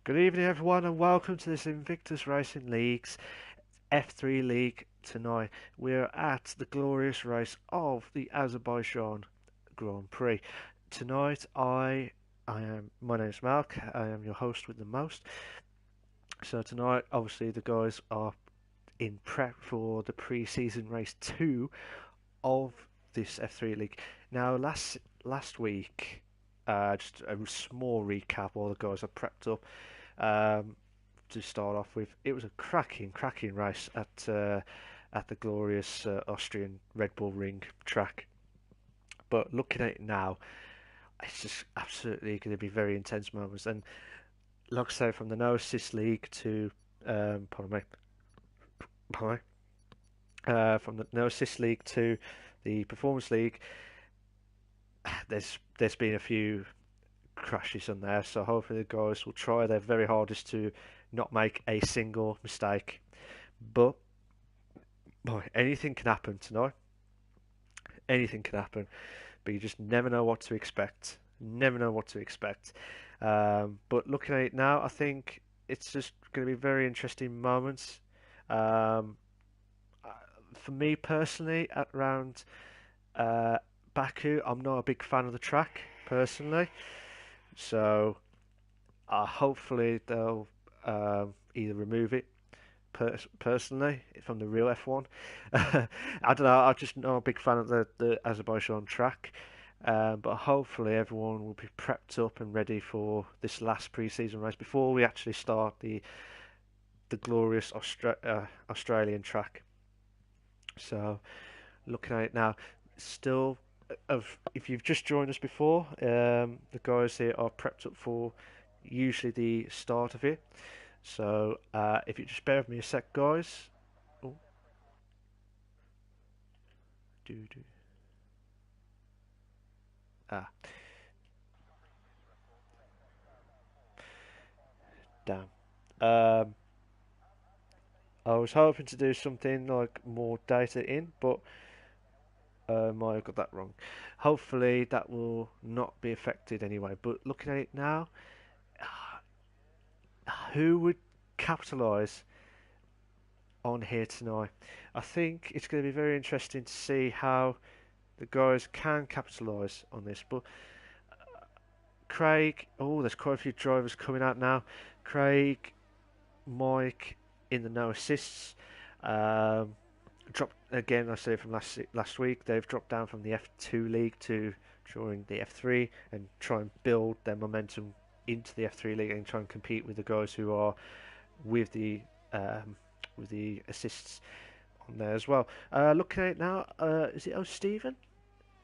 Good evening, everyone, and welcome to this Invictus Racing League's F3 League tonight. We're at the glorious race of the Azerbaijan Grand Prix. Tonight, my name's Mark. I am your host with the most. So tonight, obviously, the guys are in prep for the pre-season race 2 of this F3 League. Now, last week, just a small recap. All the guys are prepped up. Um, to start off with, it was a cracking race at the glorious Austrian Red Bull Ring track. But looking at it now, it's just absolutely going to be very intense moments. And like I say, from the No Assist League to pardon me, from the No Assist League to the Performance League, there's been a few crashes on there. So hopefully the guys will try their very hardest to not make a single mistake. But boy, anything can happen tonight. Anything can happen, but you just never know what to expect. Never know what to expect. But looking at it now, I think it's just going to be very interesting moments. Um, uh, for me personally, at round Baku, I'm not a big fan of the track personally. So hopefully they'll either remove it personally from the real F1. I don't know. I'm just not a big fan of the Azerbaijan track. But hopefully everyone will be prepped up and ready for this last pre-season race before we actually start the glorious Australian track. So looking at it now, still of if you've just joined us before, the guys here are prepped up for usually the start of it. So if you just bear with me a sec, guys. Oh, do do. Ah, damn. Um, I was hoping to do something like more data in, but might have got that wrong. Hopefully that will not be affected anyway. But looking at it now, who would capitalise on here tonight? I think it's going to be very interesting to see how the guys can capitalise on this. But Craig, oh, there's quite a few drivers coming out now. Craig, Mike in the no assists. Um, dropped again. I said from last week, they've dropped down from the F2 league to join the F3 and try and build their momentum into the F3 league and try and compete with the guys who are with the um, with the assists on there as well. Looking at it now, is it Stephen?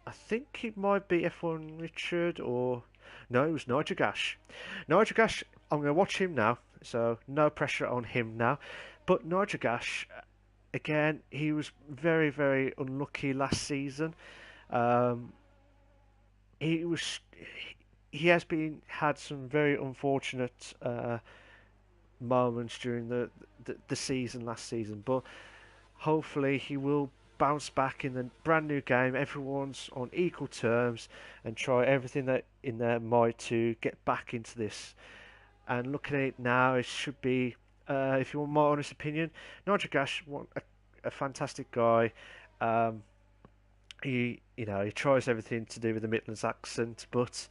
I think it might be F1 Richard or no, it was Nigel Gash. Nigel Gash, I'm going to watch him now, so no pressure on him now. But Nigel Gash, again, he was very unlucky last season. Um, he was he has been had some very unfortunate moments during the season last season, but hopefully he will bounce back in the brand new game. Everyone's on equal terms and try everything that in their might to get back into this. And looking at it now, it should be, if you want my honest opinion, Nigel Gash, a fantastic guy. Um, he tries everything to do with the Midlands accent, but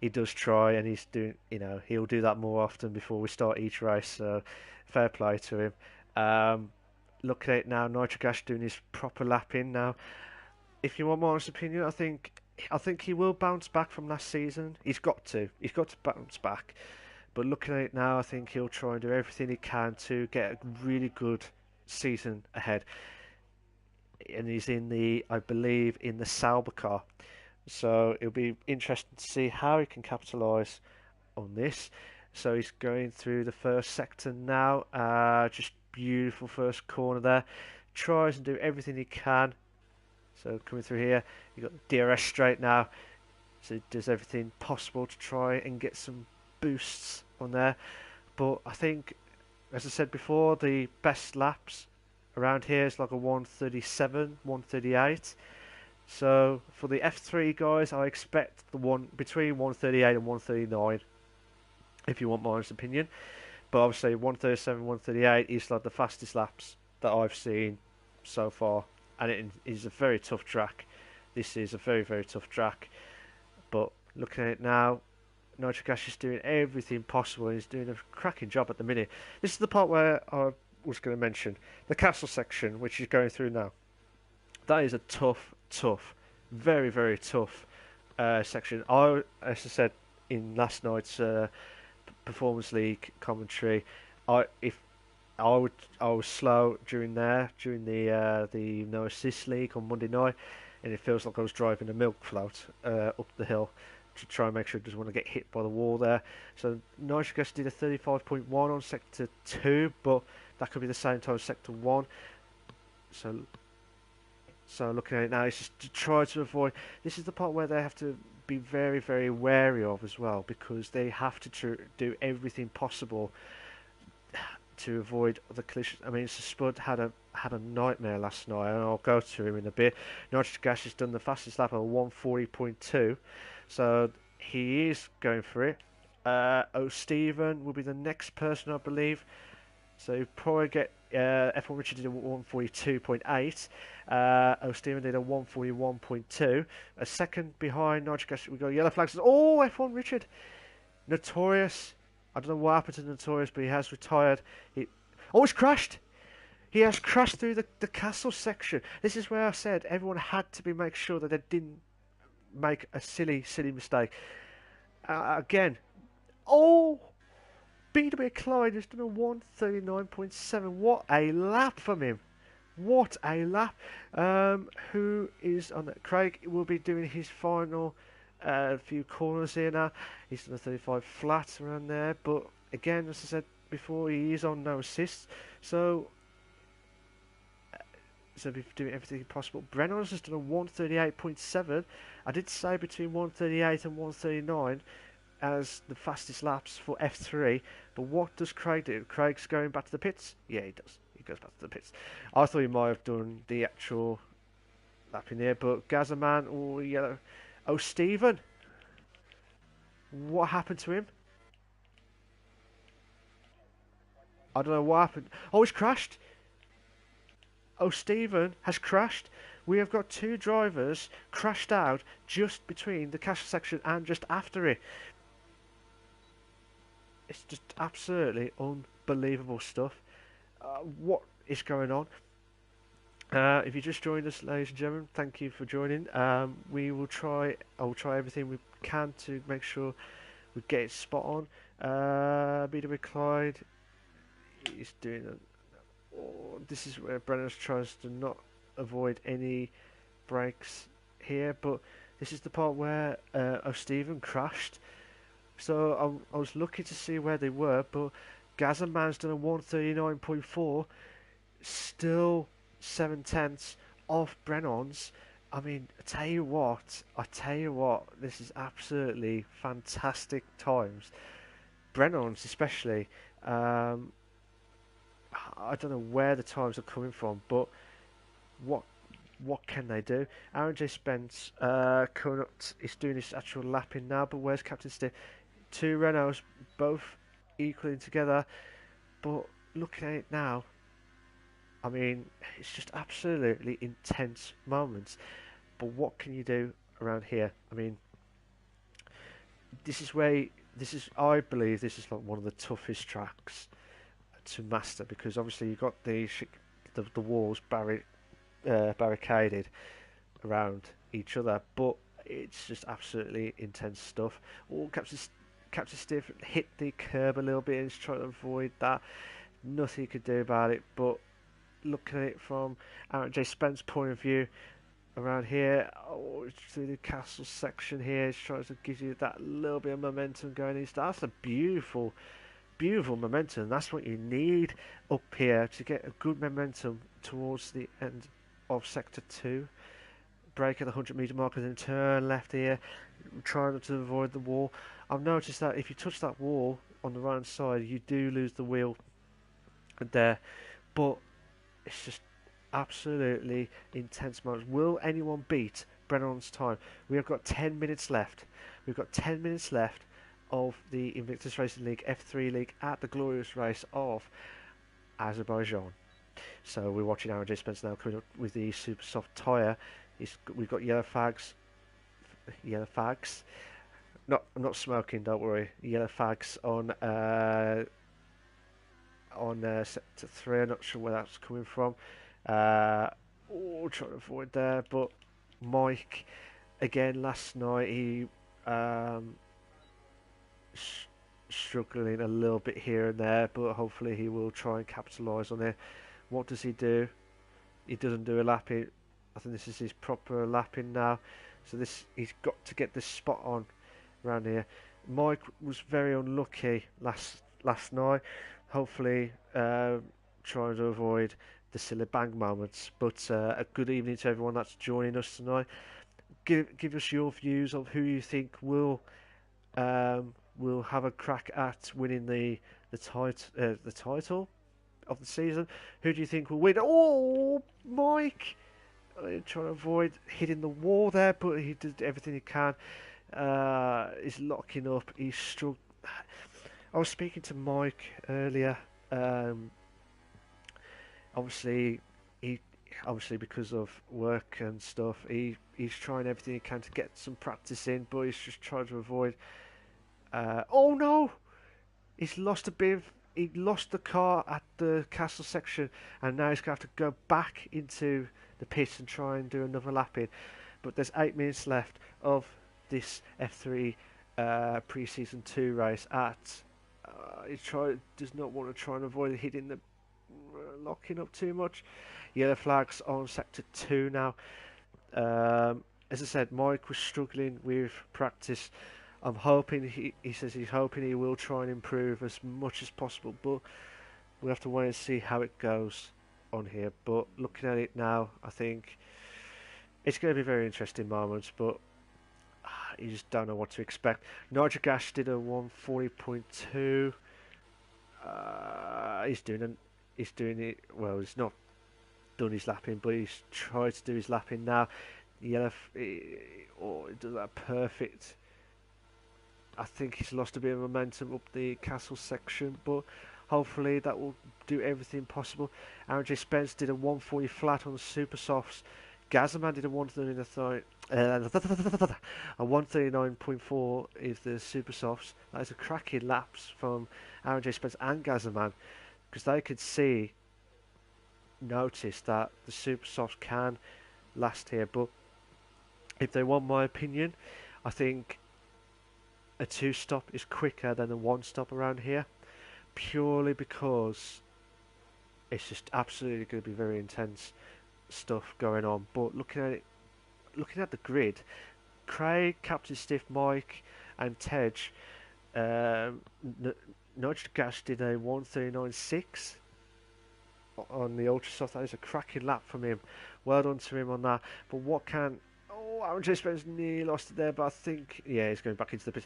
he does try, and he's doing, he'll do that more often before we start each race. So fair play to him. Um, Looking at it now, Nigel Gash doing his proper lapping now. If you want my honest opinion, I think he will bounce back from last season. He's got to. He's got to bounce back. But looking at it now, I think he'll try and do everything he can to get a really good season ahead. And he's I believe, in the Sauber car. So it'll be interesting to see how he can capitalise on this. So he's going through the first sector now. Just beautiful first corner there. Tries and do everything he can. So coming through here, you've got DRS straight now. So he does everything possible to try and get some boosts on there. But I think, as I said before, the best laps around here is like a 137, 138. So for the F3 guys, I expect the one between 138 and 139. if you want my honest opinion. But obviously, 137, 138 is like the fastest laps that I've seen so far, and it is a very tough track. This is a very, very tough track. But looking at it now, Nitro Gas is doing everything possible. He's doing a cracking job at the minute. This is the part where I was going to mention the castle section, which is going through now. That is a tough, very, very tough section. As I said in last night's Performance League commentary, I if I was slow during the no assist league on Monday night, and it feels like I was driving a milk float up the hill to try and make sure it doesn't want to get hit by the wall there. So Nitrogas did a 35.1 on sector 2, but that could be the same time as sector 1. So looking at it now, it's just to try to avoid. This is the part where they have to be very, very wary of as well, because they have to do everything possible to avoid the collisions. I mean, Spud had a nightmare last night, and I'll go to him in a bit. Nitrogen Gas has done the fastest lap of 140.2, so he is going for it. O'Steven will be the next person, I believe. So you probably get F1 Richard did a 142.8. O'Steven did a 141.2. A second behind Nitrogen Gas, we got yellow flags. Oh, F1 Richard, Notorious. I don't know what happened to Notorious, but he has retired. He's crashed! He has crashed through the castle section. This is where I said everyone had to make sure that they didn't make a silly mistake. Again, BW Clyde has done a 139.7. What a lap from him! What a lap! Who is on that? Craig will be doing his final few corners here now. He's done a 35 flat around there, but again, as I said before, he is on no assists, so he's doing everything possible. Brennan's has done a 138.7. I did say between 138 and 139 as the fastest laps for F3, but what does Craig do? Craig's going back to the pits? Yeah, he does. He goes back to the pits. I thought he might have done the actual lap in there, but Gazerman, yellow. Oh, Stephen! What happened to him? I don't know what happened. Oh, he's crashed! Oh, Stephen has crashed. We have got two drivers crashed out just between the castle section and just after it. It's just absolutely unbelievable stuff. What is going on? If you just joined us, ladies and gentlemen, thank you for joining. I will try everything we can to make sure we get it spot on. BW Clyde is doing this is where Brennan tries to not avoid any breaks here, but this is the part where O'Steven crashed. So I was lucky to see where they were, but Gazerman's done a 139.4, still 7/10 off Brennan's. I mean, I tell you what, this is absolutely fantastic times. Brennan's especially. I don't know where the times are coming from, but what can they do? Aaron J. Spence coming up is doing his actual lapping now, but where's Captain Steve? Two Renaults both equaling together, but looking at it now, I mean, it's just absolutely intense moments. But what can you do around here? I mean, I believe this is like one of the toughest tracks to master, because obviously you've got the walls barricaded around each other, but it's just absolutely intense stuff. Captain Steve hit the curb a little bit and is trying to avoid that. Nothing he could do about it, but looking at it from Aaron J. Spence's point of view, around here, through the castle section here, it's trying to give you that little bit of momentum going in. That's a beautiful momentum. That's what you need up here to get a good momentum towards the end of sector 2. Brake at the 100-meter marker, then turn left here, trying to avoid the wall. I've noticed that if you touch that wall on the right hand side, you do lose the wheel there, but it's just absolutely intense moments. Will anyone beat Brennan's time? We have got 10 minutes left. We've got 10 minutes left of the Invictus Racing League F3 League at the glorious race of Azerbaijan. So we're watching Aaron J. Spence now coming up with the super soft tyre. We've got yellow fags. I'm not smoking, don't worry. Yellow fags on sector 3. I'm not sure where that's coming from. Trying to avoid there. But Mike, again, last night he struggling a little bit here and there, but hopefully he will try and capitalise on it. What does he do? He doesn't do a lapping. I think this is his proper lapping now. So he's got to get this spot on around here. Mike was very unlucky last night. Hopefully, trying to avoid the silly bang moments. But a good evening to everyone that's joining us tonight. Give us your views of who you think will have a crack at winning the title of the season. Who do you think will win? Oh, Mike! Trying to avoid hitting the wall there, but he did everything he can. He's locking up. He's struggling. I was speaking to Mike earlier. Obviously because of work and stuff, he's trying everything he can to get some practice in, but he's just trying to avoid. Oh no! He's lost a bit of. He lost the car at the castle section, and now he's going to have to go back into the pit and try and do another lap in. But there's 8 minutes left of this F3 pre-season 2 race at. Does not want to try and avoid hitting the locking up too much. Yellow flags on sector 2 now. As I said, Mike was struggling with practice. I'm hoping he says he's hoping he will try and improve as much as possible, but we'll have to wait and see how it goes on here. But looking at it now, I think it's going to be very interesting moments, but you just don't know what to expect. Nigel Gash did a 140.2. He's doing it well. He's not done his lapping, but he's tried to do his lapping now. Yellow, he does that perfect. I think he's lost a bit of momentum up the castle section, but hopefully that will do everything possible. Aaron J. Spence did a 140 flat on the super softs. Gazzaman did a 139.4 is the super softs. That is a cracking laps from Aaron J. Spence and Gazzaman, because they could notice that the super softs can last here. But if they want my opinion, I think a 2-stop is quicker than a 1-stop around here, purely because it's just absolutely going to be very intense stuff going on. But looking at the grid, Craig, Captain Stiff, Mike and Tej, Nudge Gash did a 139.6 on the ultra soft. That is a cracking lap from him. Well done to him on that. But what can Aaron J. Spence nearly lost it there, but I think he's going back into the pit.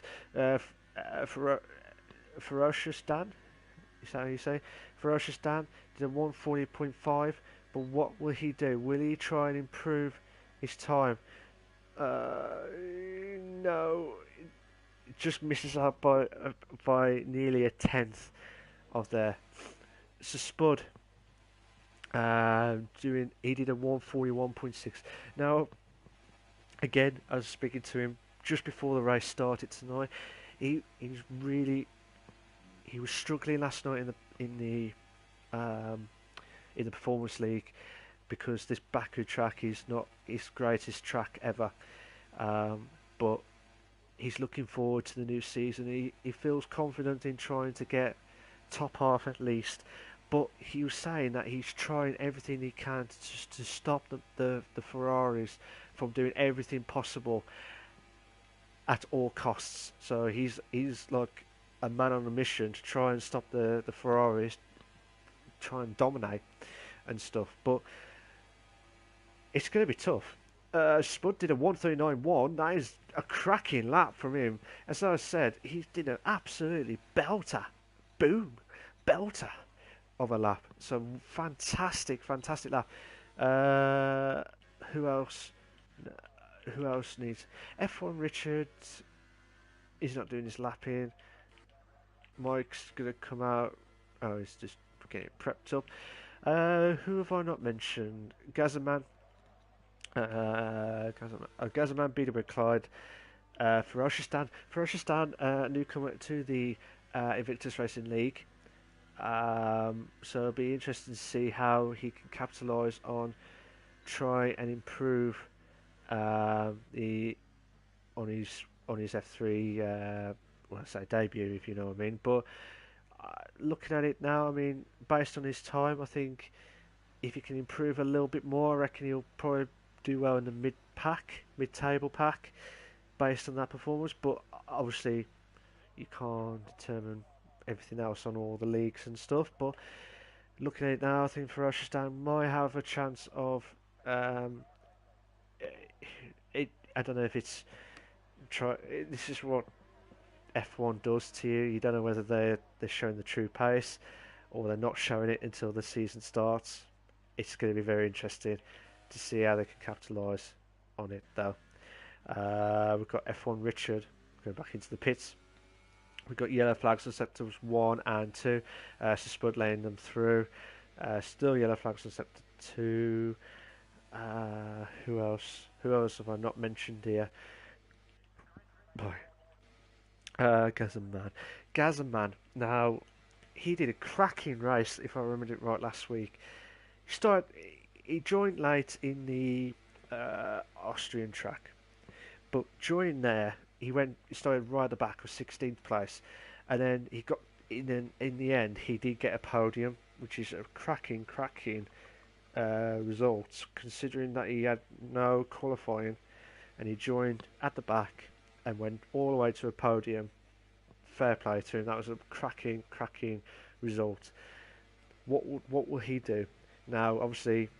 Ferocious Dan, is that how you say? Ferocious Dan did a 140.5, but what will he do? Will he try and improve his time? No, it just misses out by nearly a tenth of there. So Spud he did a 141.6. Now, again, I was speaking to him just before the race started tonight. He was struggling last night in the Performance League, because this Baku track is not his greatest track ever. But he's looking forward to the new season. He feels confident in trying to get top half at least. But he was saying that he's trying everything he can to stop the Ferraris from doing everything possible at all costs. So he's like a man on a mission to try and stop the Ferraris, try and dominate and stuff. But it's going to be tough. Spud did a 139.1. That is a cracking lap from him. As I said, he did an absolutely belter of a lap. So fantastic lap. Who else needs F1 Richard? He's not doing his lap in. Mike's going to come out. Oh, he's just getting prepped up. Who have I not mentioned? Gazaman. Gazaman beat up with Clyde. Ferocioustan. Ferocioustan, newcomer to the Invictus Racing League. So it'll be interesting to see how he can capitalise on, try and improve the on his F3. Well, I say debut, if you know what I mean. But looking at it now, I mean, based on his time, I think if he can improve a little bit more, I reckon he'll probably do well in the mid-table pack, based on that performance. But obviously, you can't determine everything else on all the leagues and stuff. But looking at it now, I think Ferocious Dan might have a chance of. I don't know if it's this is what F1 does to you. You don't know whether they're showing the true pace or they're not showing it until the season starts. It's going to be very interesting to see how they can capitalise on it, though. We've got F1 Richard going back into the pits. We've got yellow flags on sectors 1 and 2. So Spud laying them through. Still yellow flags on sector 2. Who else? Who else have I not mentioned here? Boy. Gazaman. Now, he did a cracking race, if I remember it right, last week. He joined late in the Austrian track, but during there, he started right at the back with 16th place, and then he got in the end, he did get a podium, which is a cracking result, considering that he had no qualifying, and he joined at the back and went all the way to a podium. Fair play to him. That was a cracking result. What will he do now? Obviously,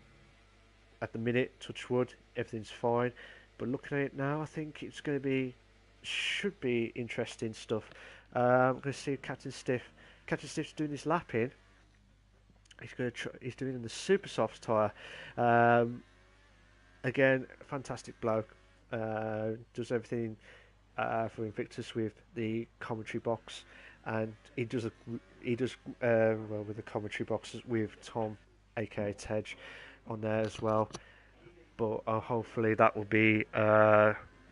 at the minute, touch wood, everything's fine. But looking at it now, I think it's going to should be interesting stuff. I'm going to see Captain Stiff. Captain Stiff's doing his lap in. He's doing in the super soft tyre. Again, fantastic bloke. Does everything for Invictus with the commentary box, and he does well with the commentary boxes with Tom, aka Tej, on there as well. But hopefully that will be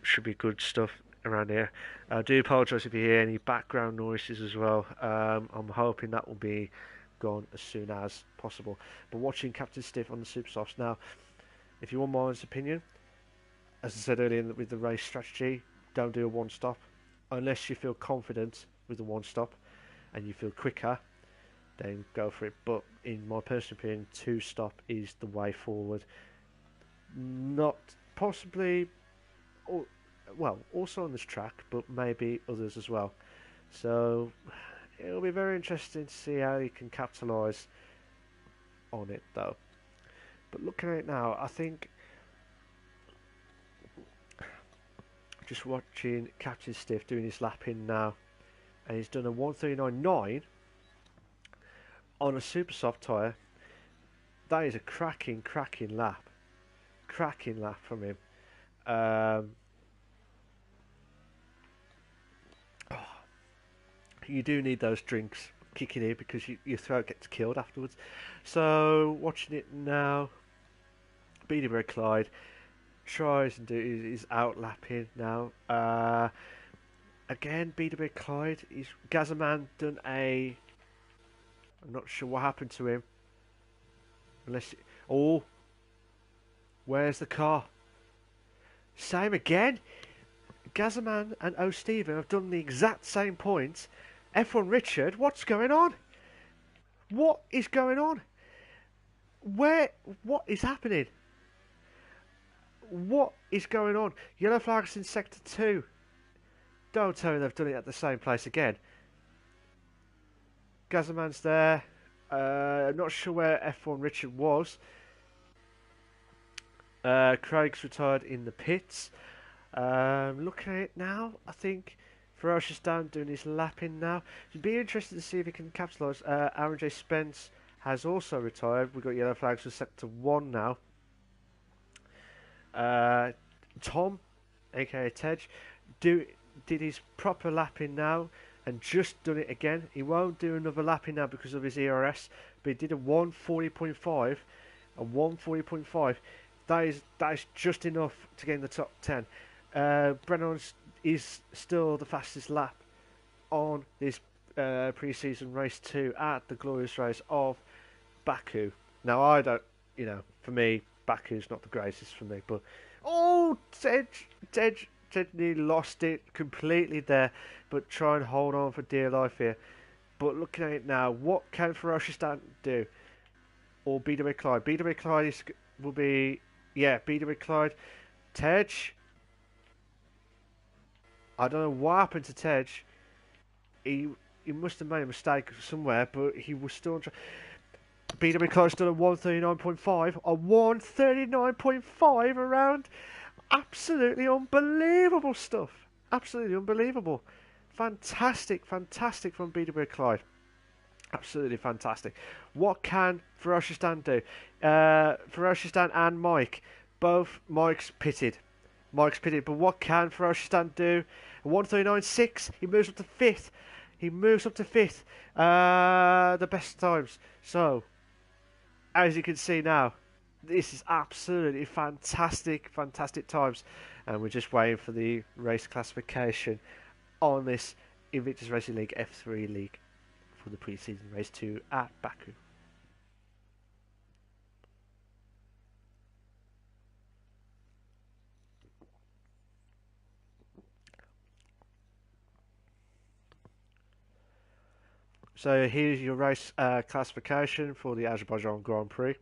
should be good stuff around here. I do apologise if you hear any background noises as well. I'm hoping that will be gone as soon as possible. But watching Captain Stiff on the Super Softs now, if you want my honest opinion, as I said earlier with the race strategy, don't do a one stop unless you feel confident with the one stop and you feel quicker, then go for it. But in my personal opinion, two stop is the way forward. Not possibly, well, also on this track, but maybe others as well. So it'll be very interesting to see how you can capitalise on it, though. But looking at it now, I think just watching Captain Stiff doing his lap in now, and he's done a 1:39.9 on a super soft tyre. That is a cracking lap. Cracking lap from him. You do need those drinks kicking in because your throat gets killed afterwards. So watching it now, Beady Red Clyde tries and is out lapping now. Again, Beady Red Clyde is Gazaman done a. I'm not sure what happened to him. Where's the car? Same again. Gazaman and O. Steven have done the exact same points. F1 Richard, what's going on? What is going on? What is happening? What is going on? Yellow flags in Sector 2. Don't tell me they've done it at the same place again. Gazaman's there. I'm not sure where F1 Richard was. Craig's retired in the pits. Looking at it now, I think Ferocious Dan doing his lapping now. It'd be interesting to see if he can capitalise. Aaron J. Spence has also retired. We've got yellow flags for Sector 1 now. Tom, aka Tej, did his proper lapping now and just done it again. He won't do another lapping now because of his ERS, but he did a 140.5, a 140.5. That is just enough to get in the top 10. Brennan is still the fastest lap on this pre-season race 2 at the glorious race of Baku. Now I don't, for me, Baku's not the greatest for me, but Tej nearly lost it completely there, but try and hold on for dear life here. But looking at it now, what can Ferocioustan do? Or BW Clyde? BW Clyde will be, BW Clyde. Tej, I don't know what happened to Tej. He must have made a mistake somewhere, but he was still. BW Clyde's done a 139.5, a 139.5 around. Absolutely unbelievable stuff. Absolutely unbelievable. Fantastic from BW Clyde. Absolutely fantastic. What can Ferocioustan do? Ferocioustan and Mike. Both Mike's pitted. But what can Ferocioustan do? 139.6. He moves up to 5th. The best times. So, as you can see now, this is absolutely fantastic times. And we're just waiting for the race classification on this Invictus Racing League F3 League for the pre-season race 2 at Baku. So here's your race classification for the Azerbaijan Grand Prix.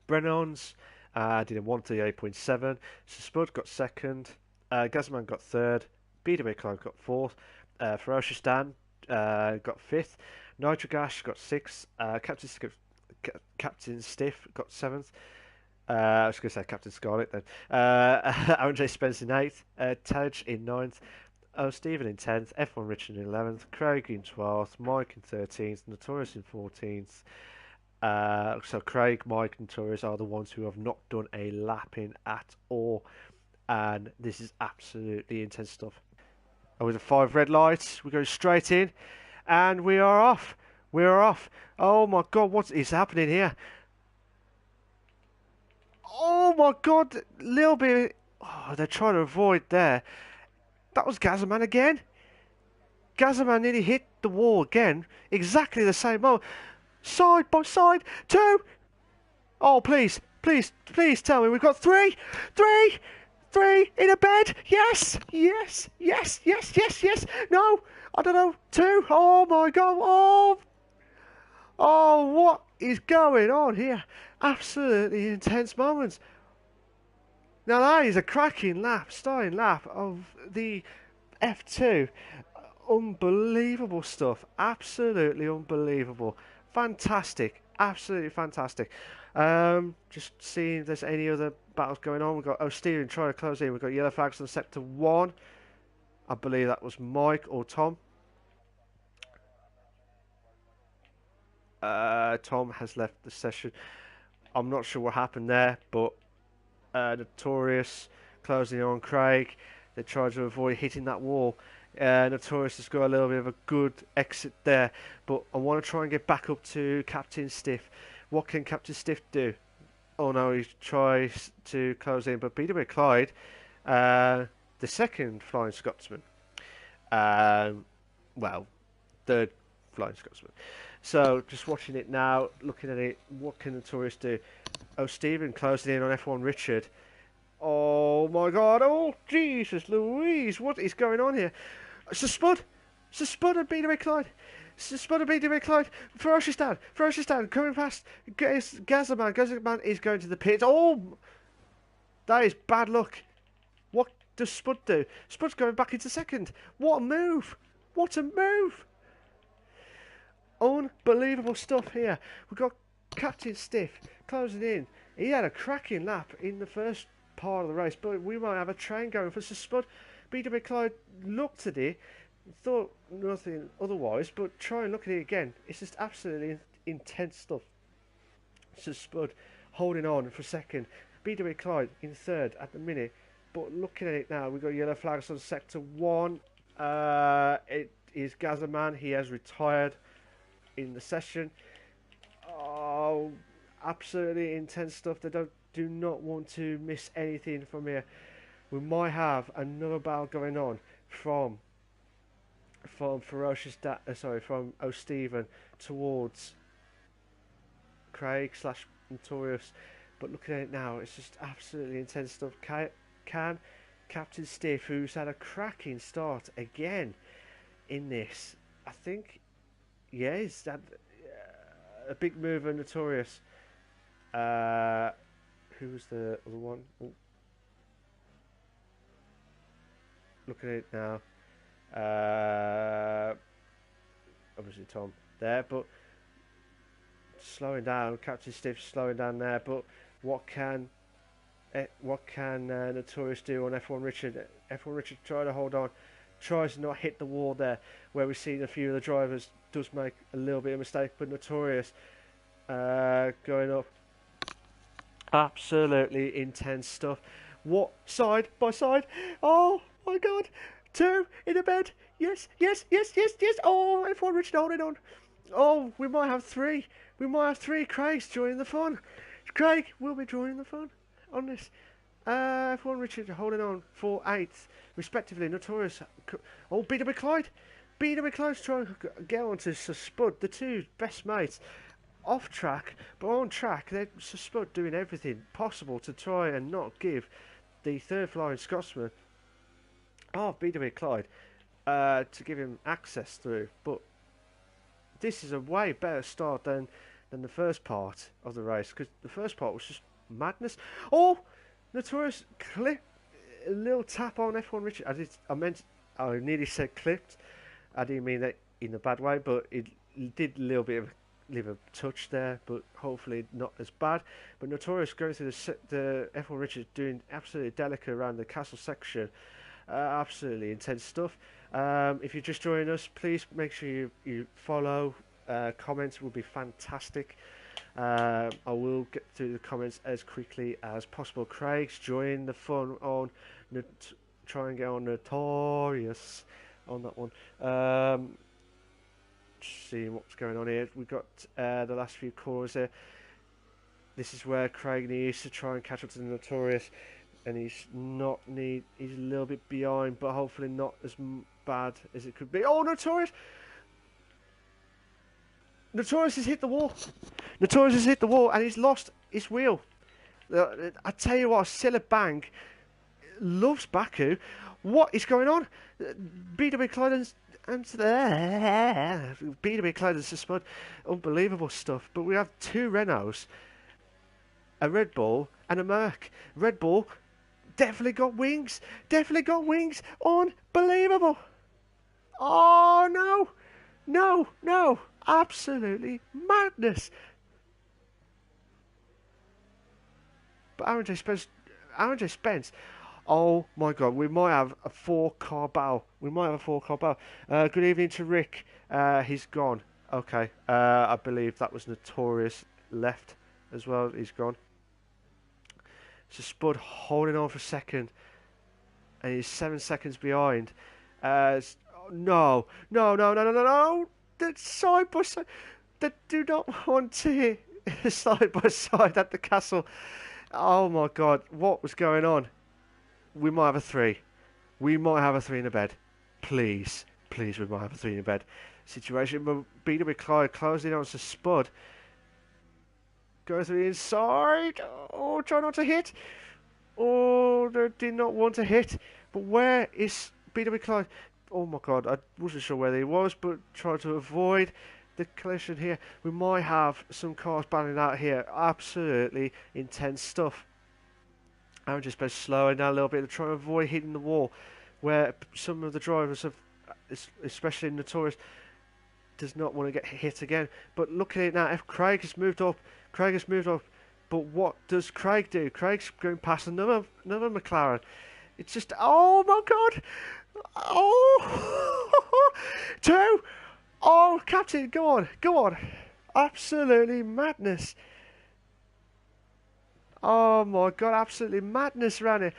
Brennan's did a 138.7. Spud got 2nd. Gazman got 3rd. BW Clyde got 4th. Ferocioustan got 5th. Nitrogash got 6th. Captain Stiff got 7th. I was going to say Captain Scarlet then. Aaron J. Spence in 8th. Tej in 9th. Stephen in 10th. F1 Richard in 11th. Craig in 12th. Mike in 13th. Notorious in 14th. So Craig, Mike and Notorious are the ones who have not done a lapping at all. And this is absolutely intense stuff. And with the 5 red lights, we go straight in. And we are off. Oh my god, what is happening here? Oh my god, little bit. Oh, they're trying to avoid there. That was Gazman again. Gazman nearly hit the wall again. Exactly the same moment. Side by side. 2. Oh, please tell me we've got 3 in a bed. Yes. No, I don't know. 2. Oh my god. Oh, what is going on here? Absolutely intense moments. Now that is a cracking starting lap of the F2. Unbelievable stuff. Absolutely unbelievable. Fantastic. Absolutely fantastic. Just seeing if there's any other battles going on. We've got O'Steven trying to close in. We've got yellow flags on sector 1. I believe that was Mike or Tom. Tom has left the session. I'm not sure what happened there, but Notorious closing on Craig. They tried to avoid hitting that wall. Notorious has got a little bit of a good exit there, but I want to try and get back up to Captain Stiff. What can Captain Stiff do? Oh no, he tries to close in, but BW Clyde, the second Flying Scotsman, third Flying Scotsman. So just watching it now, looking at it, what can Notorious do? Oh, Stephen closing in on F1 Richard. Oh my god, oh Jesus Louise, what is going on here? It's a Spud and BW Clyde. Ferocioustan coming past Gazman. Gazman is going to the pit. Oh, that is bad luck. What does Spud do? Spud's going back into second. What a move. Unbelievable stuff here. We've got Captain Stiff closing in. He had a cracking lap in the first part of the race, but we might have a train going for Spud. BW Clyde looked at it, thought nothing otherwise, but try and look at it again. It's just absolutely intense stuff. Spud holding on for second. BW Clyde in third at the minute. But looking at it now, we've got yellow flags on sector 1. It is Gazerman. He has retired in the session. Oh, absolutely intense stuff. They do not want to miss anything from here. We might have another battle going on from from O'Stephen towards Craig / Notorious. But looking at it now, it's just absolutely intense stuff. Can Captain Stiff, who's had a cracking start again in this, I think, yeah, he's had a big move on Notorious. Who was the other one? Oh. Looking at it now. Obviously Tom there, but slowing down. Captain Stiff slowing down there. But what can Notorious do on F1 Richard? F1 Richard trying to hold on, tries to not hit the wall there, where we've seen a few of the drivers does make a little bit of mistake, but Notorious going up. Absolutely intense stuff. What, side by side? Oh my God, 2 in the bed. Yes. Oh, F1 Richard holding on. Oh, we might have 3. We might have 3 Craigs joining the fun. Craig will be joining the fun on this. F1 Richard holding on for 8th, respectively. Notorious. Oh, BW Clyde. BW Clyde's trying to get onto Spud, the 2 best mates. Off track, but on track, they're Spud doing everything possible to try and not give the 3rd flying Scotsman BW Clyde to give him access through. But this is a way better start than the first part of the race, because the first part was just madness. Oh, Notorious clip, a little tap on F1 Richard. I nearly said clipped. I didn't mean that in a bad way, but it did a little bit of leave a touch there, but hopefully not as bad. But Notorious going through the F1 Richard doing absolutely delicate around the castle section. Absolutely intense stuff. If you're just joining us, please make sure you follow. Comments will be fantastic. I will get through the comments as quickly as possible. Craig's join the fun on try and get on Notorious on that one. Seeing what's going on here. We've got the last few cores here. This is where Craig needs to try and catch up to the Notorious, and he's a little bit behind, but hopefully not as bad as it could be. Oh, Notorious has hit the wall. Notorious has hit the wall, and he's lost his wheel. I tell you what, Silla Bank loves Baku. What is going on? BW Clyde and BW Clyde and Spud, unbelievable stuff. But we have 2 Renaults, a Red Bull and a Merc. Red Bull definitely got wings. Unbelievable. Oh no, absolutely madness. But Aaron J. Spence. Oh my God, we might have a 4-car battle. Good evening to Rick. He's gone. Okay. I believe that was Notorious left as well. He's gone. So Spud holding on for 2nd, and he's 7 seconds behind. No. That's side by side. They do not want to hit side by side at the castle. Oh my God, what was going on? We might have a 3. We might have a 3 in the bed. Please, we might have a 3 in the bed situation. But BW Clyde closing on to Spud. Go through the inside. Oh, try not to hit. Oh, they did not want to hit. But where is BW Clyde? Oh my God, I wasn't sure where he was, but tried to avoid the collision here. We might have some cars battling out here. Absolutely intense stuff. I'm just been slowing down a little bit to try to avoid hitting the wall, where some of the drivers have, especially Notorious, does not want to get hit again. But looking at it now, if Craig has moved up, but what does Craig do? Craig's going past another McLaren. It's just, oh my God, oh, 2, oh, Captain, go on, absolutely madness. Oh my God, absolutely madness around here.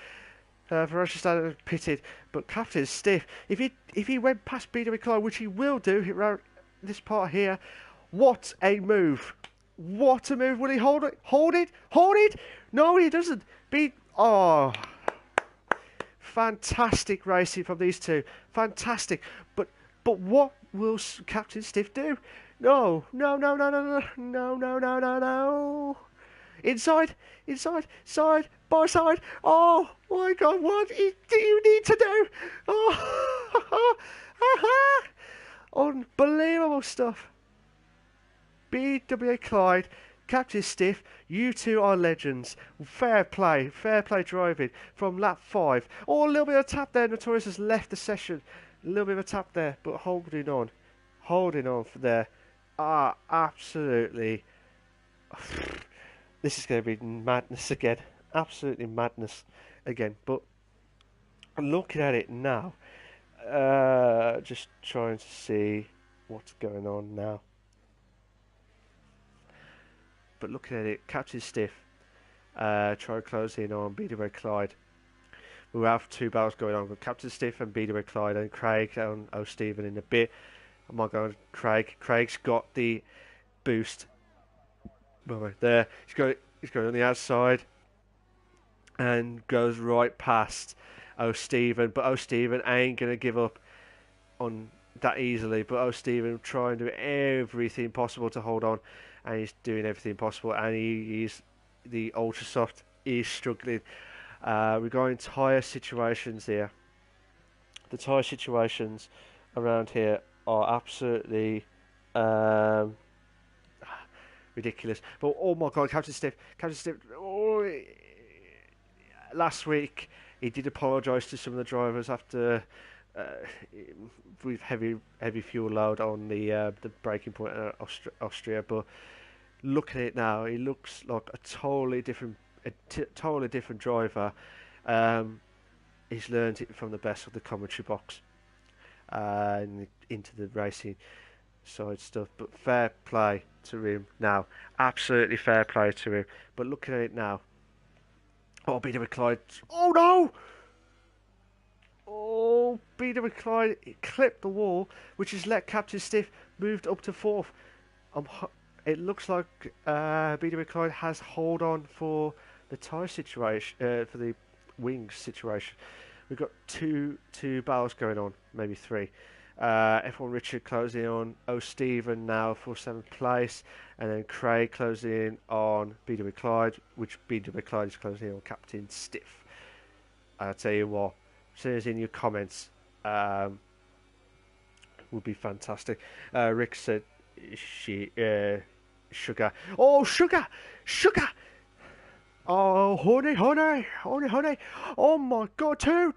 Verstappen pitted, but Captain Stiff, if he went past Peter McLeod, which he will do around this part here, what a move! What a move! Will he hold it? Hold it? Hold it? No, he doesn't. Oh, fantastic racing from these two. Fantastic. But what will Captain Stiff do? No, no, no, no, no, no, no, no, no, no, no. Inside, side, by side. Oh my God, what do you need to do? Oh, unbelievable stuff. BWA Clyde, Captain Stiff, you two are legends. Fair play driving from lap 5. Oh, a little bit of tap there. Notorious has left the session. A little bit of a tap there, but holding on for there. Absolutely. This is going to be madness again. Absolutely madness again. But looking at it now, just trying to see what's going on now. But looking at it, Captain Stiff, try to close in on BWA Clyde. We have two battles going on with Captain Stiff and BWA Clyde, and Craig and O'Stephen in a bit. Oh my God, Craig. Craig's got the boost. There, he's going on the outside and goes right past O'Stephen, but O'Stephen ain't gonna give up on that easily. But O'Stephen trying to do everything possible to hold on, and he's doing everything possible, and he's the ultra soft is struggling. We're going tyre situations here. The tyre situations around here are absolutely ridiculous. But oh my God, Captain Stiff. Oh, last week he did apologise to some of the drivers after with heavy fuel load on the braking point in Austria. But look at it now. He looks like a totally different driver. He's learned it from the best of the commentary box and into the racing side stuff. But fair play to him now. Absolutely fair play to him. But looking at it now. Oh, BW Clyde. Oh no! Oh, BW Clyde clipped the wall, which has let Captain Stiff moved up to 4th. It looks like BW Clyde has hold on for the tyre situation, for the wings situation. We've got two battles going on, maybe 3. F1 Richard closing on O'Stephen now for 7th place, and then Craig closing in on BW Clyde, which BW Clyde is closing in on Captain Stiff. I'll tell you what, send us in your comments, would be fantastic. Rick said sugar. Oh, sugar! Oh, honey! Oh my God, two.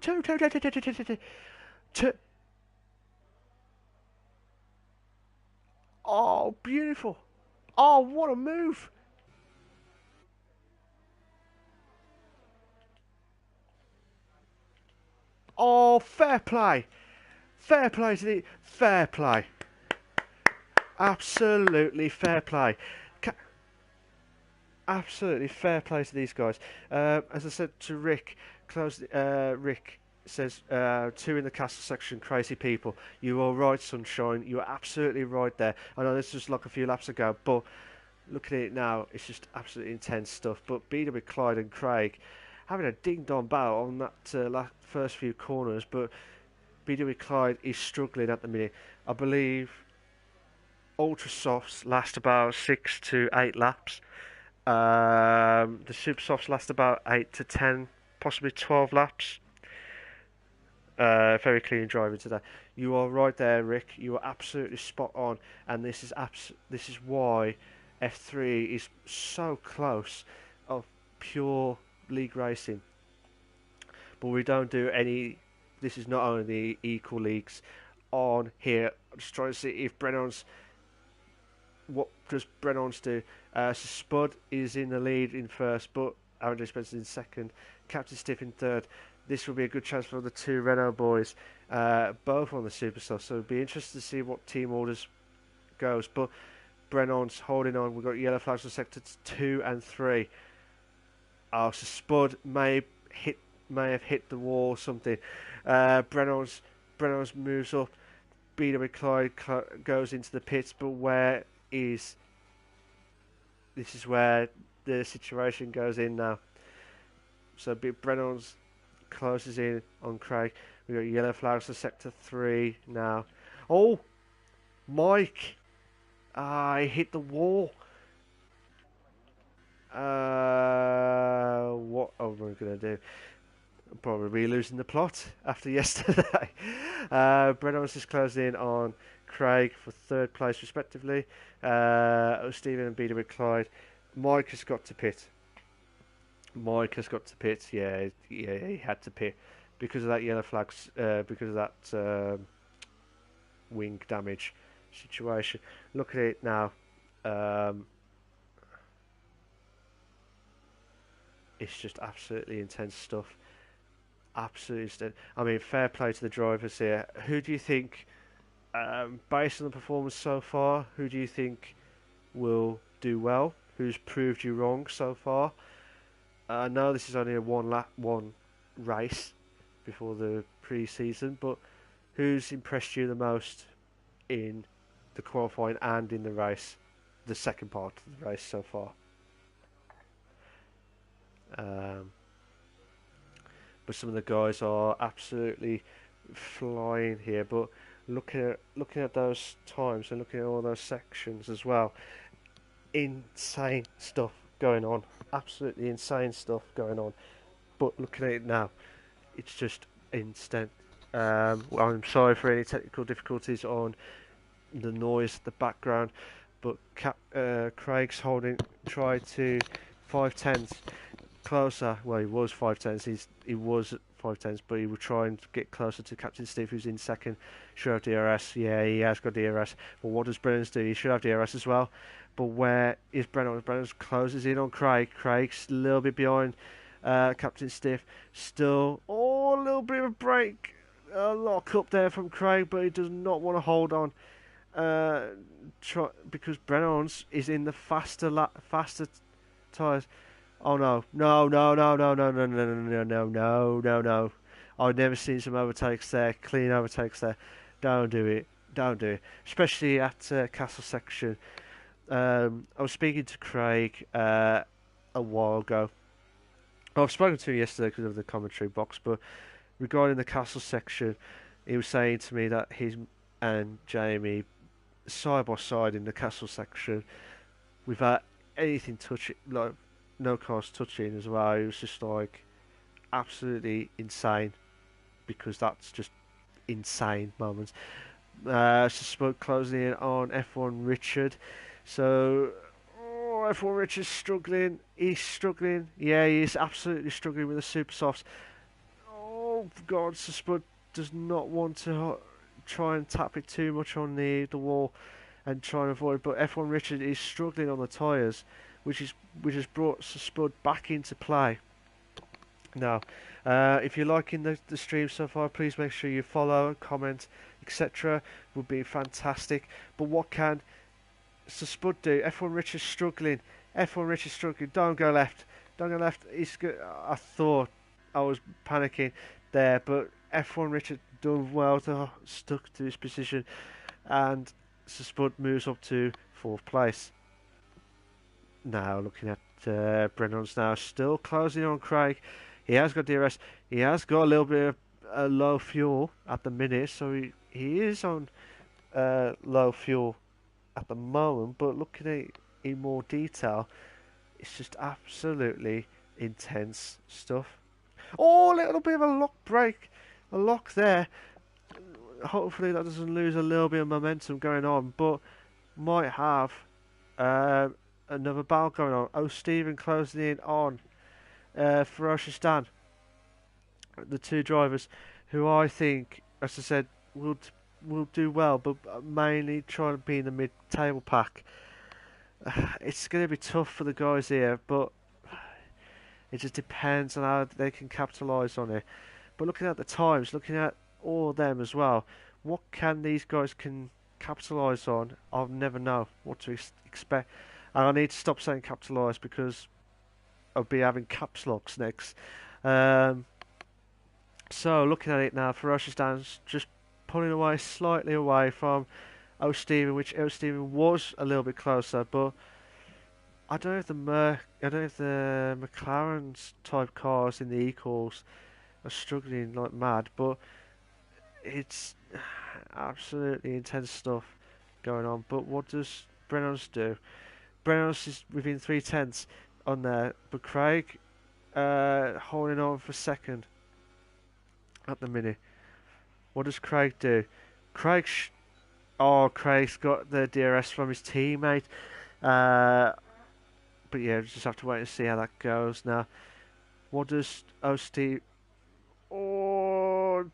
Oh, beautiful! Oh, what a move! Oh, fair play! Fair play! Absolutely fair play! Absolutely fair play to these guys. As I said to Rick, Rick says, 2 in the castle section, crazy people. You are right, Sunshine. You are absolutely right there. I know this was like a few laps ago, but looking at it now, it's just absolutely intense stuff. But BW Clyde and Craig having a ding-dong battle on that first few corners, but BW Clyde is struggling at the minute. I believe Ultra Softs last about 6 to 8 laps. The Super Softs last about 8 to 10, possibly 12 laps. Very clean driving today. You are right there, Rick. You are absolutely spot on, and this is why F3 is so close of pure league racing. But we don't do any. This is not only the equal leagues on here. I'm just trying to see if Brennan's. What does Brennan's do? So Spud is in the lead in first, but Aaron Spencer in second. Captain Stiff in third. This will be a good chance for the 2 Renault boys, both on the Superstar. So it'll be interesting to see what team orders goes. But Brennan's holding on. We've got yellow flags for sectors 2 and 3. So Spud may hit may have hit the wall or something. Brennan's moves up. BW Clyde goes into the pits, but this is where the situation goes in now. So Brennan's closes in on Craig. We got yellow flags for sector 3 now. Oh, Mike! I hit the wall. What am I gonna do? Probably losing the plot after yesterday. Brennan's just closed in on Craig for 3rd place respectively. Stephen and BW Clyde. Mike has got to pit. Yeah, he had to pit because of that yellow flags, because of that wing damage situation. Look at it now. It's just absolutely intense stuff. Absolutely. I mean, fair play to the drivers here. Who do you think, based on the performance so far, who do you think will do well? Who's proved you wrong so far? I know this is only a one race before the pre-season, but who's impressed you the most in the qualifying and in the race, the second part of the race so far? But some of the guys are absolutely flying here. But looking at those times and looking at all those sections as well, insane stuff going on. Absolutely insane stuff going on. But looking at it now, it's just instant. I'm sorry for any technical difficulties on the noise, the background, but Craig's tried to 5/10 closer. Well, he was 5/10. He was 5/10, but he will try and get closer to Captain Steve, who's in second. Should have DRS. Yeah, he has got DRS. But what does Brennan's do? He should have DRS as well. But where is Brennan? Brennan closes in on Craig. Craig's a little bit behind Captain Stiff. Still, a little bit of a break. A lock up there from Craig, but he does not want to hold on. Because Brennan's is in the faster tyres. Oh no. No. I've never seen some overtakes there, clean overtakes there. Don't do it. Especially at Castle section. I was speaking to Craig a while ago. I've spoken to him yesterday because of the commentary box, but regarding the Castle section, he was saying to me that he and Jamie side by side in the Castle section without anything touching, like no cars touching as well. It was just like absolutely insane, because that's just insane moments. So closing in on F1 Richard. So F1 Richard's struggling. He's struggling. Yeah, he's absolutely struggling with the super softs. Oh God, so Spud does not want to try and tap it too much on the wall and try and avoid. But F1 Richard is struggling on the tyres, which has brought Spud back into play. Now, if you're liking the stream so far, please make sure you follow, comment, etc. Would be fantastic. But what can Spud do? F1 Richard's struggling. Don't go left. He's good. I thought I was panicking there, but F1 Richard done well to stuck to his position, and Spud moves up to 4th place. Now looking at Brennan's now still closing on Craig. He has got DRS. He has got a little bit of low fuel at the minute, so he is on low fuel at the moment. But looking at it in more detail, it's just absolutely intense stuff. Oh, a little bit of a lock break, a lock there. Hopefully that doesn't lose a little bit of momentum going on, but might have another battle going on. Oh, Stephen closing in on Ferocious Dan. The two drivers who I think, as I said, will do well, but mainly trying to be in the mid-table pack. It's going to be tough for the guys here, but it just depends on how they can capitalise on it. But looking at the times, looking at all of them as well, what can these guys can capitalise on? I'll never know what to expect. And I need to stop saying capitalise because I'll be having caps locks next. So looking at it now, Ferocious Dan's just pulling away slightly away from O'Stephen, which O'Stephen was a little bit closer, but I don't know if the McLaren's type cars in the equals are struggling like mad, but it's absolutely intense stuff going on. But what does Brenner's do? Brenner's is within 3 tenths on there, but Craig holding on for second at the minute. What does Craig do? Craig, Craig's got the DRS from his teammate. But yeah, we just have to wait and see how that goes. Now, what does Steve? Oh,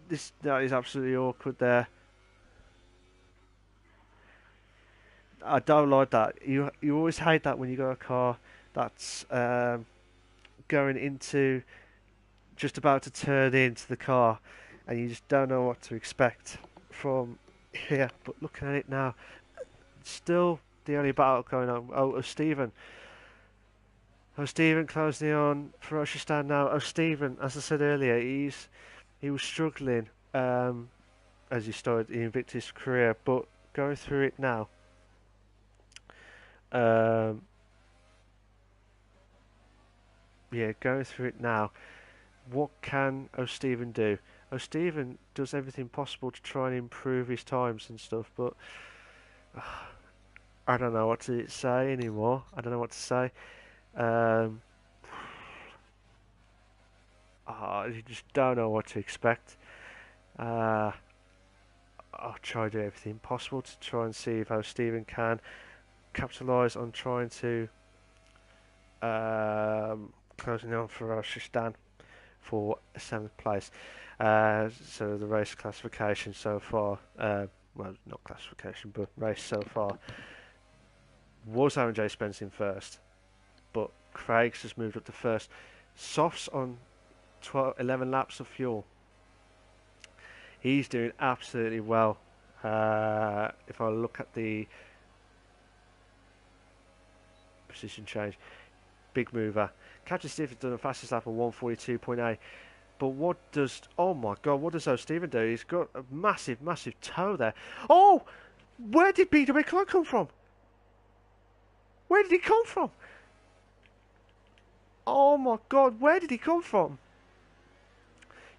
that is absolutely awkward there. I don't like that. You always hate that when you got a car that's going into just about to turn into the car, and you just don't know what to expect from here. But looking at it now, still the only battle going on. Stephen. Stephen closing on Ferocious Dan now. Stephen, as I said earlier, he was struggling as he started the Invictus career, but going through it now. Going through it now. What can O'Stephen do? O'Stephen does everything possible to try and improve his times and stuff, but I don't know what to say anymore. I don't know what to say. You just don't know what to expect. I'll try to do everything possible to try and see if Stephen can capitalise on trying to closing on for Dan for 7th place. So the race classification so far, well, not classification, but race so far was Aaron J. Spence in first, but Craig's has moved up to first. Softs on 11 laps of fuel. He's doing absolutely well. If I look at the position change, big mover. Captain Steve has done the fastest lap of 142.8. But what does... Oh my god, what does O'Stephen do? He's got a massive, massive toe there. Oh! Where did BW Clark come from? Where did he come from? Oh my god, where did he come from?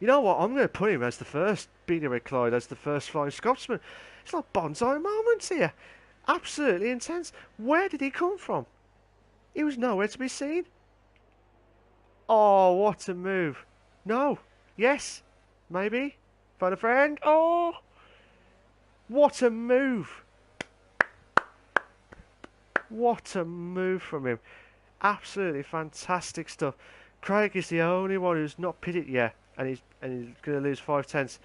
You know what? I'm going to put him as the first BW Clyde, as the first flying Scotsman. It's like bonsai moments here. Absolutely intense. Where did he come from? He was nowhere to be seen. Oh, what a move. No. Yes. Maybe. Phone a friend. Oh. What a move. What a move from him. Absolutely fantastic stuff. Craig is the only one who's not pitted yet, and he's going to lose 5 tenths.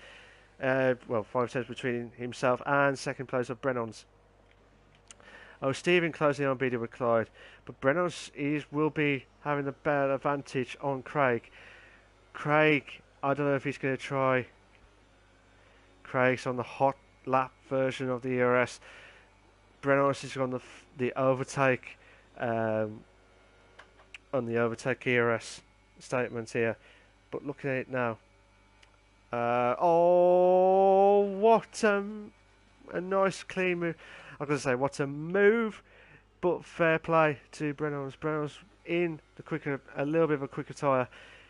5 tenths between himself and second place of Brennan's. Stephen closing on BW Clyde, but Brennan's will be having the better advantage on Craig. Craig, I don't know if he's going to try. Craig's on the hot lap version of the ERS. Brennan's is on the overtake. On the overtake ERS statement here, but looking at it now, what a nice clean move. I'm going to say what a move, but fair play to Brennan's. Brennan's in a little bit of a quicker tyre.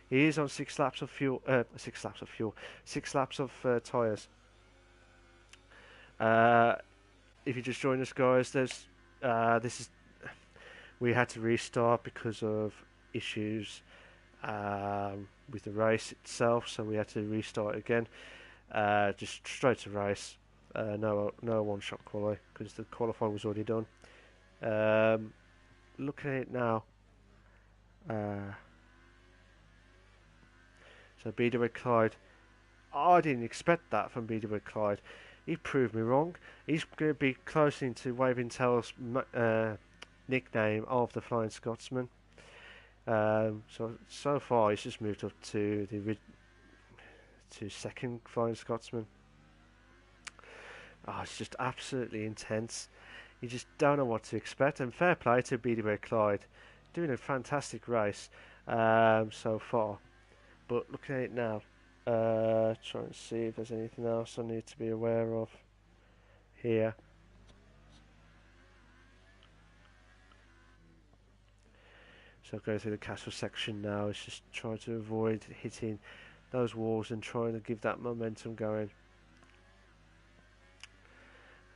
He is on 6 laps of fuel. 6 laps of fuel. 6 laps of tyres. If you just joined us, guys, we had to restart because of issues with the race itself, so we had to restart again. Just straight to race. No one-shot qualify because the qualifying was already done. Looking at it now, so BW Clyde. I didn't expect that from BW Clyde. He proved me wrong. He's going to be close into Waving Tail's nickname of the Flying Scotsman. So far he's just moved up to second Flying Scotsman. It's just absolutely intense. You just don't know what to expect. And fair play to BW Clyde, doing a fantastic race so far. But looking at it now, Trying to see if there's anything else I need to be aware of here. So I'll go through the castle section now. It's just trying to avoid hitting those walls and trying to give that momentum going.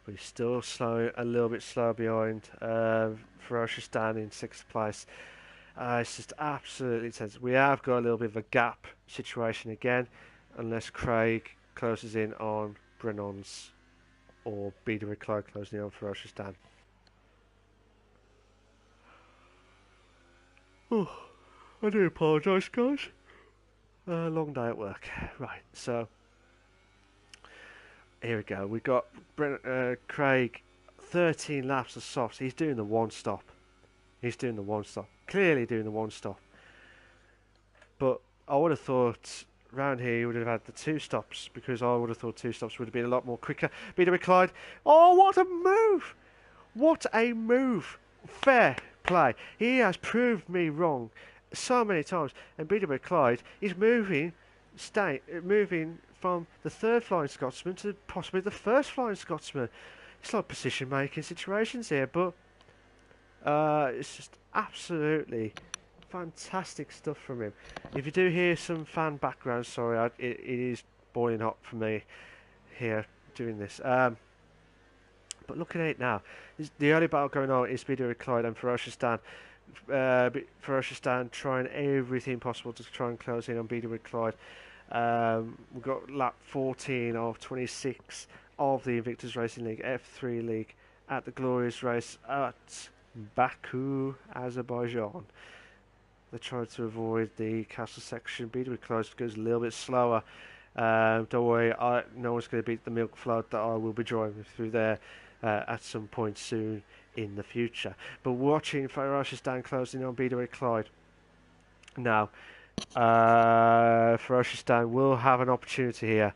But he's still slow, a little bit slow behind. Ferocious Dan in 6th place. It's just absolutely tense. We have got a little bit of a gap situation again, unless Craig closes in on Brennan's or Beater with Clyde closing in on Ferocious Dan. Oh, I do apologise, guys. Long day at work. Right, so here we go. We got Craig, 13 laps of softs. He's doing the one stop. Clearly doing the one stop. But I would have thought round here he would have had the 2 stops, because I would have thought 2 stops would have been a lot more quicker. Beater with Clyde. Oh, what a move! What a move! Fair play. He has proved me wrong so many times. And Beater with Clyde is moving from the 3rd Flying Scotsman to possibly the 1st Flying Scotsman. It's like position making situations here, but it's just absolutely fantastic stuff from him. If you do hear some fan background, sorry, it is boiling hot for me here doing this. But looking at it now, the only battle going on is Beater with Clyde and Ferocious Dan. Ferocious Dan trying everything possible to try and close in on Beater with Clyde. We've got lap 14 of 26 of the Invictus Racing League, F3 League, at the glorious race at Baku, Azerbaijan. They're trying to avoid the castle section. Beater with Clyde goes a little bit slower. Don't worry, no one's going to beat the milk float that I will be driving through there at some point soon in the future. But watching Ferocious Dan closing on Beater with Clyde. Now, Ferocious Dan will have an opportunity here.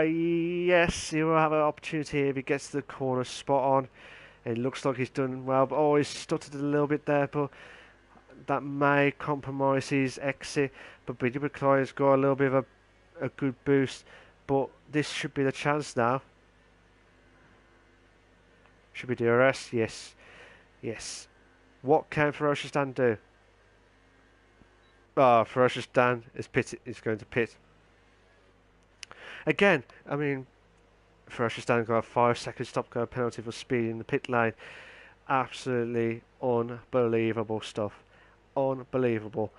Yes, he will have an opportunity here if he gets the corner spot on. It looks like he's done well, but he's stuttered a little bit there, but that may compromise his exit. But Beater with Clyde has got a little bit of a good boost, but this should be the chance now. Should be DRS, yes. Yes. What can Ferocious Dan do? Ferocious Dan is going to pit. Again, I mean, Ferocious Dan got a 5-second stop-go penalty for speed in the pit lane. Absolutely unbelievable stuff. Unbelievable.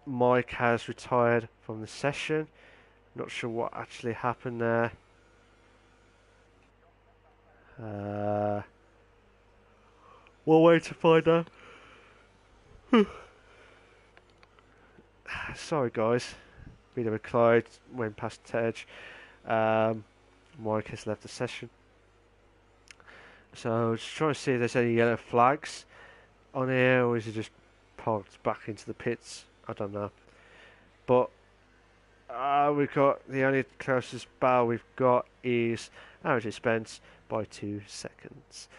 Mike has retired from the session. Not sure what actually happened there. We'll wait to find out. Sorry guys, Beater with Clyde went past Tej. Mike has left the session. So just trying to see if there's any yellow flags on here, or is he just parked back into the pits? I don't know. But we've got the only closest battle we've got is Average Spence by 2 seconds.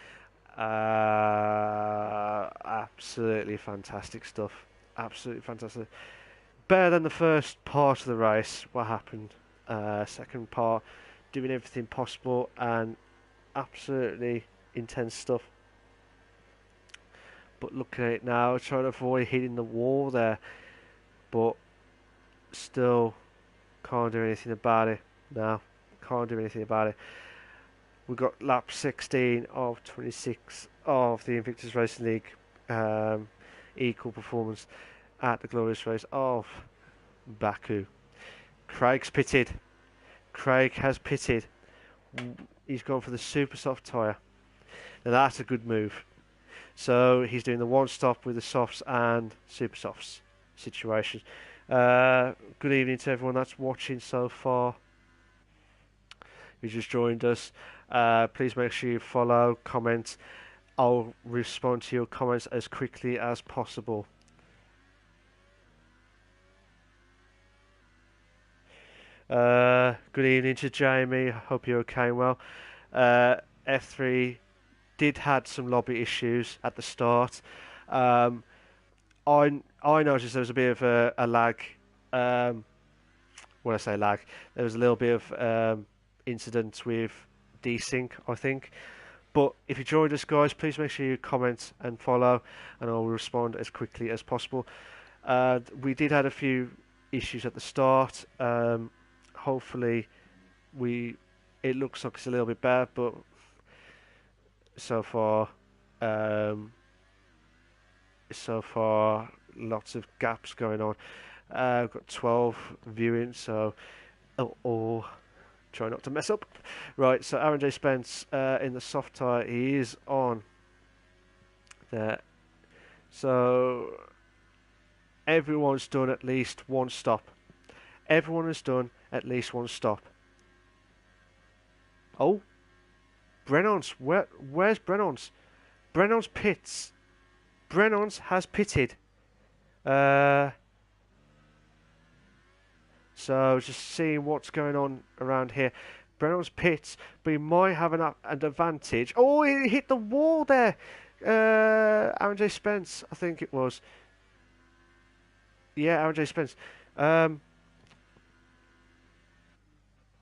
Absolutely fantastic stuff. Absolutely fantastic. Better than the first part of the race. What happened? Second part, doing everything possible and absolutely intense stuff. But looking at it now, trying to avoid hitting the wall there, but still can't do anything about it. No, can't do anything about it. We've got lap 16 of 26 of the Invictus Racing League equal performance at the glorious race of Baku. Craig's pitted. Craig has pitted. He's gone for the super soft tyre. Now that's a good move. So he's doing the one stop with the softs and super softs situation. Good evening to everyone that's watching so far. Who just joined us. Please make sure you follow, comment. I'll respond to your comments as quickly as possible. Good evening to Jamie. Hope you're okay and well. F3 did had some lobby issues at the start. I I noticed there was a bit of a lag. When I say lag, there was a little bit of incident with desync, I think. But if you joined us, guys, please make sure you comment and follow, and I'll respond as quickly as possible. We did have a few issues at the start. Hopefully, it looks like it's a little bit better, but so far, lots of gaps going on. I've got 12 viewing, so try not to mess up. Right, so Aaron J. Spence in the soft tire, he is on there. So everyone's done at least one stop. Everyone has done at least one stop. Oh, Brennan's. Where's Brennan's? Brennan's pits. Brennan's has pitted. So just seeing what's going on around here. Brennan's pits, but he might have an advantage. Oh, he hit the wall there. Aaron J. Spence, I think it was. Yeah, Aaron J. Spence.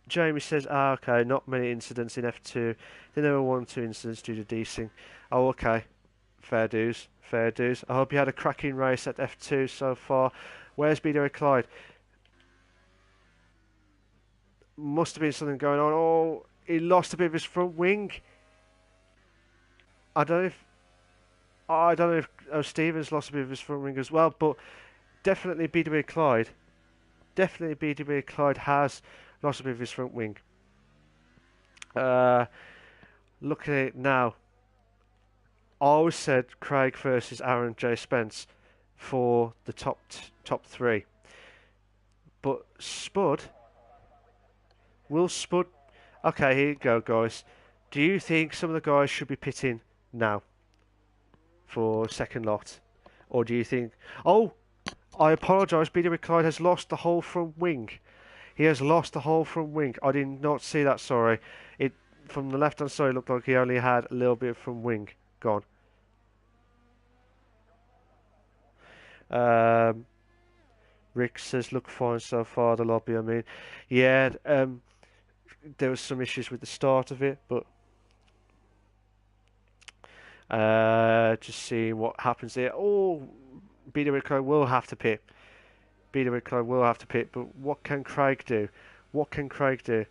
Jamie says, okay, not many incidents in F2. Then there were 1 or 2 incidents due to desync. Oh, okay. Fair dues, fair dues. I hope you had a cracking race at F2 so far. Where's BW Clyde? Must have been something going on. Oh, he lost a bit of his front wing. I don't know if Stevens lost a bit of his front wing as well, but definitely BW Clyde. Definitely BW Clyde has lost a bit of his front wing. Look at it now. I always said Craig versus Aaron J. Spence for the top 3. But Spud... Will Spud... Okay, here you go, guys. Do you think some of the guys should be pitting now for second lot? Or do you think... Oh, I apologise. BW Clyde has lost the whole front wing. He has lost the whole front wing. I did not see that, sorry. It from the left-hand side, it looked like he only had a little bit of front wing gone. Rick says, look fine so far, the lobby, I mean. Yeah, there was some issues with the start of it, but just seeing what happens there. Oh, BW Clyde will have to pit. BW Clyde will have to pit, but what can Craig do? What can Craig do?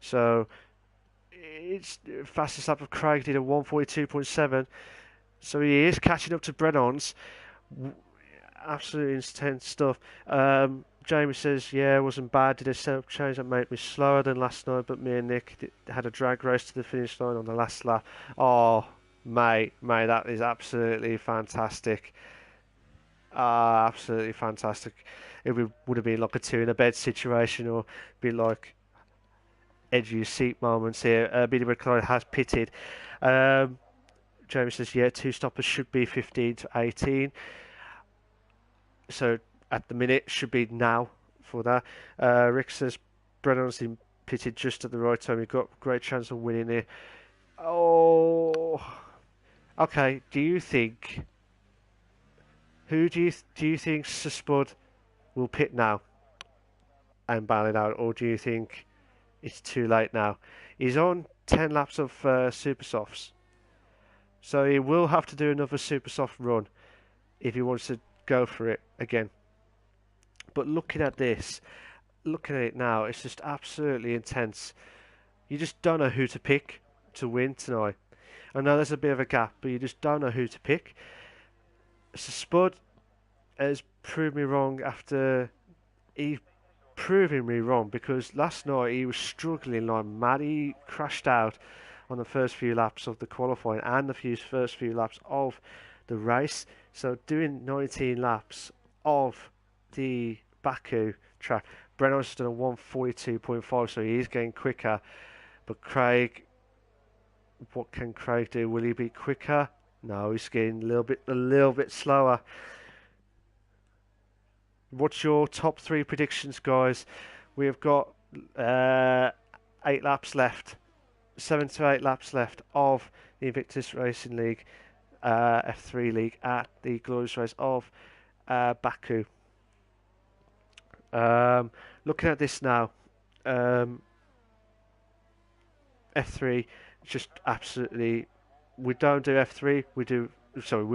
So, it's fastest lap of Craig did a 1:42.7, so he is catching up to Brennan's. Absolutely intense stuff. Jamie says, yeah, it wasn't bad. Did a setup change that made me slower than last night, but me and Nick had a drag race to the finish line on the last lap. Oh, mate, that is absolutely fantastic. Absolutely fantastic. It would have been like a 2 in a bed situation, or be like edge of your seat moments here. BW Clyde has pitted. Jamie says, yeah, 2 stoppers should be 15 to 18. So at the minute should be now for that. Rick says Brennan's been pitted just at the right time. You've got a great chance of winning here. Oh, okay. Do you think? Who do you think Sir Spud will pit now and ban it out, or do you think it's too late now? He's on 10 laps of super softs, so he will have to do another super soft run if he wants to go for it again. But looking at this, looking at it now, it's just absolutely intense. You just don't know who to pick to win tonight. I know there's a bit of a gap, but you just don't know who to pick. So Spud has proved me wrong after he proving me wrong, because last night he was struggling like mad. He crashed out on the first few laps of the qualifying and the first few laps of the race. So doing 19 laps of the Baku track, Brennan's done a 1:42.5, so he is getting quicker. But Craig, what can Craig do? Will he be quicker? No, he's getting a little bit slower. What's your top 3 predictions, guys? We have got 8 laps left, 7 to 8 laps left of the Invictus Racing League. F3 League at the Glorious Race of Baku. Looking at this now, F3 just absolutely. We don't do F3. We're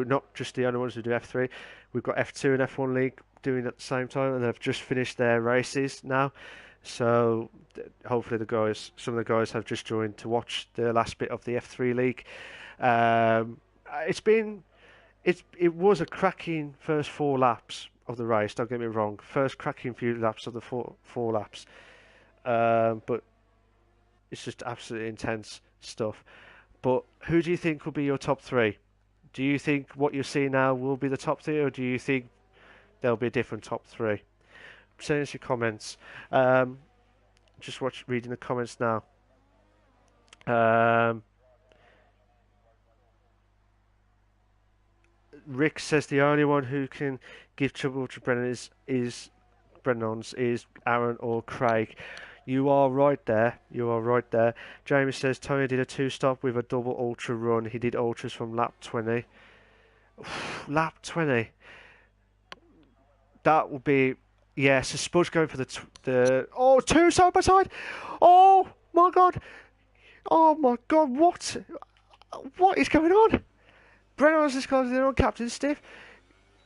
not just the only ones who do F3. We've got F2 and F1 League doing at the same time, and they've just finished their races now. So hopefully some of the guys have just joined to watch the last bit of the F3 League. It was a cracking first 4 laps of the race. Don't get me wrong, first cracking few laps of the four laps. But it's just absolutely intense stuff. But who do you think will be your top 3? Do you think what you see now will be the top 3, or do you think there'll be a different top 3? Send us your comments. Just reading the comments now. Rick says the only one who can give trouble to Brennan is Aaron or Craig. You are right there. Jamie says Tony did a 2-stop with a double ultra run. He did ultras from lap 20. Lap 20. That will be... Yeah, so Spud's going for the... Oh, 2 side by side! Oh, my God! What is going on? Brennan's is closing in on Captain Stiff.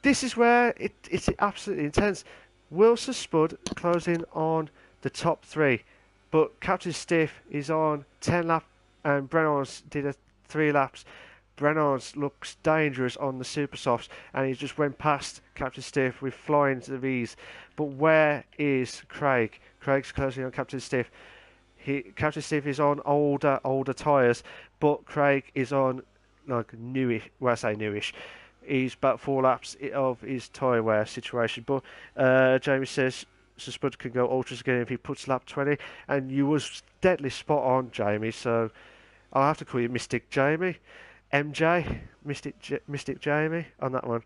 This is where it's absolutely intense. Wilson Spud closing on the top 3, but Captain Stiff is on 10 laps, and Brennan's did 3 laps. Brennan's looks dangerous on the super softs, and he just went past Captain Stiff with flying to the V's. But where is Craig? Craig's closing on Captain Stiff. Captain Stiff is on older tyres, but Craig is on like newish. Well, I say newish. He's about 4 laps of his tyre wear situation. But Jamie says Spud can go ultras again if he puts lap 20, and you was deadly spot on, Jamie. So I'll have to call you Mystic Jamie, MJ, Mystic Jamie on that one.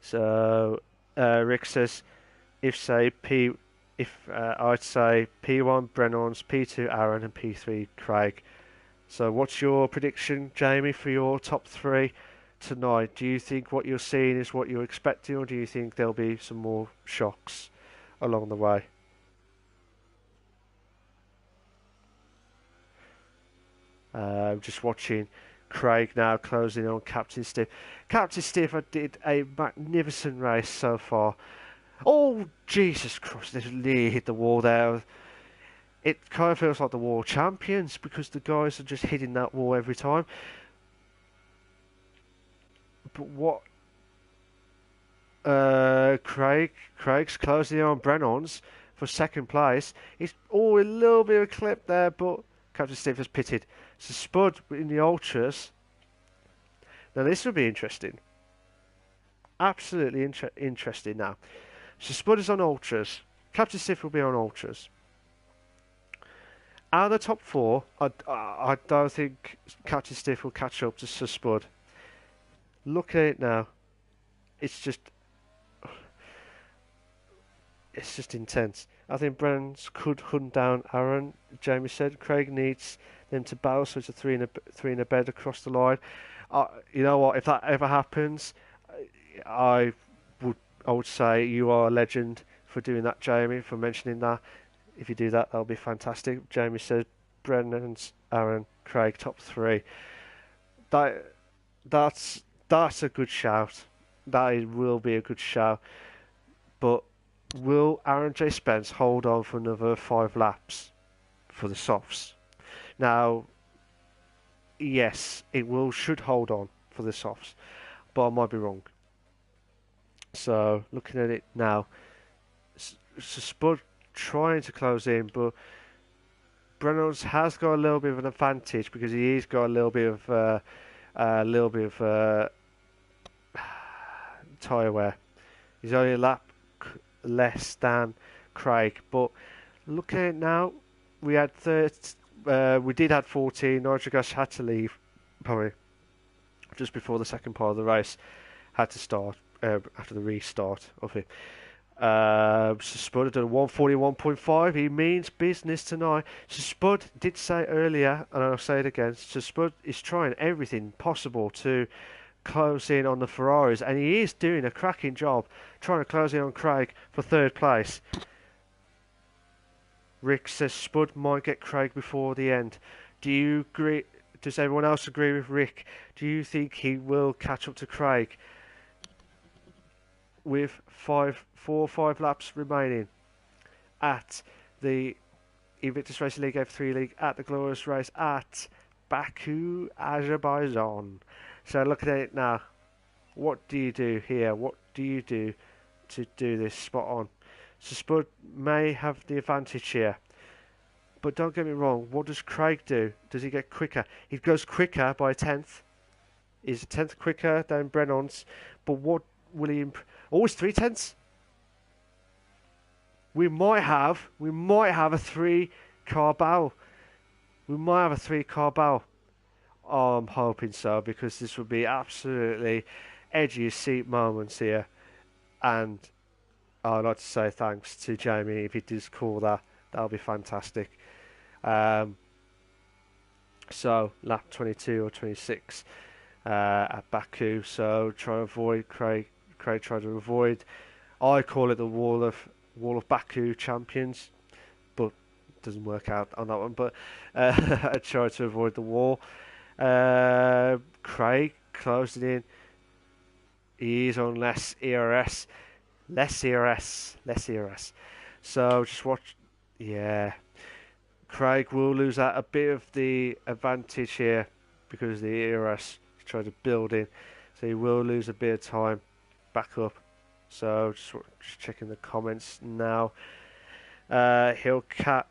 So Rick says I'd say P1 Brennan's, P2 Aaron, and P3 Craig. So what's your prediction, Jamie, for your top 3 tonight? Do you think what you're seeing is what you're expecting, or do you think there'll be some more shocks along the way? Just watching Craig now closing on Captain Stiff. Captain Stiff did a magnificent race so far. Oh, Jesus Christ, they nearly hit the wall there. It kind of feels like the world champions, because the guys are just hitting that wall every time. But what? Craig's closing on Brennan's for 2nd place. It's a little bit of a clip there, but Captain Stiff has pitted. So Spud in the ultras. Now this will be interesting. Absolutely interesting now. So Spud is on ultras. Captain Stiff will be on ultras. Out of the top 4, I don't think Captain Stiff will catch up to Sir Spud. Look at it now. It's just intense. I think Brennan's could hunt down Aaron. Jamie said Craig needs them to battle, so it's a 3 in a bed across the line. You know what? If that ever happens, I would say you are a legend for doing that, Jamie, for mentioning that. If you do that, that'll be fantastic. Jamie said Brennan's, Aaron, Craig, top 3. That's a good shout. That will be a good shout. But will Aaron J. Spence hold on for another 5 laps for the softs? Now, yes, it should hold on for the softs, but I might be wrong. So, looking at it now, Spud trying to close in, but Brennan's has got a little bit of an advantage because he's got a little bit of tyre wear. He's only a lap less than Craig, but look at it now. We had we did have 14. Nigel Gush had to leave probably just before the second part of the race. Had to start after the restart of it. So Spud had done 141.5. He means business tonight. So Spud did say earlier, and I'll say it again. So Spud is trying everything possible to close in on the Ferraris, and he is doing a cracking job trying to close in on Craig for third place. Rick says Spud might get Craig before the end. Do you agree? Does everyone else agree with Rick? Do you think he will catch up to Craig with 4 or 5 laps remaining at the Invictus Racing League F3 League at the Glorious Race at Baku, Azerbaijan? So look at it now. What do you do here? What do you do to do this spot on? So Spud may have the advantage here. But don't get me wrong, what does Craig do? Does he get quicker? He goes quicker by a tenth. He's a tenth quicker than Brennan's. But what will he it's 3/10. We might have a 3-car battle. We might have a 3-car battle. Oh, I'm hoping so, because this would be absolutely edgy seat moments here. And I'd like to say thanks to Jamie if he does call that. That'll be fantastic. So lap 22 or 26 at Baku. So try to avoid Craig tried to avoid. I call it the wall of Baku champions, but it doesn't work out on that one. But I tried to avoid the wall. Craig closed it in. He is on less ERS. So just watch. Yeah. Craig will lose out a bit of the advantage here because the ERS tried to build in. So he will lose a bit of time back up. So just checking the comments now. He'll catch.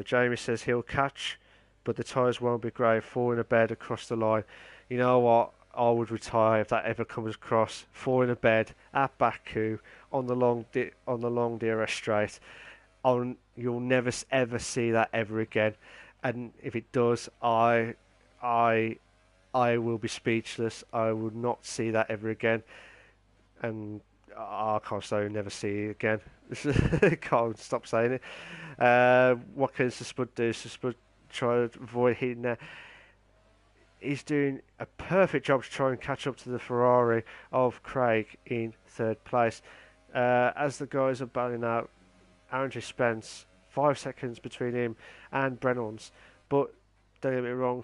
Jamie says he'll catch, but the tyres won't be great. Four in a bed across the line. You know what? I would retire if that ever comes across. Four in a bed at Baku on the long DRS straight. You'll never ever see that ever again. And if it does, I will be speechless. I will not see that ever again. And I can't say never see it again. Can't stop saying it. What can Spud do? Spud try to avoid hitting there. He's doing a perfect job to try and catch up to the Ferrari of Craig in third place. As the guys are battling out, Andrew Spence, 5 seconds between him and Brennan's. But don't get me wrong,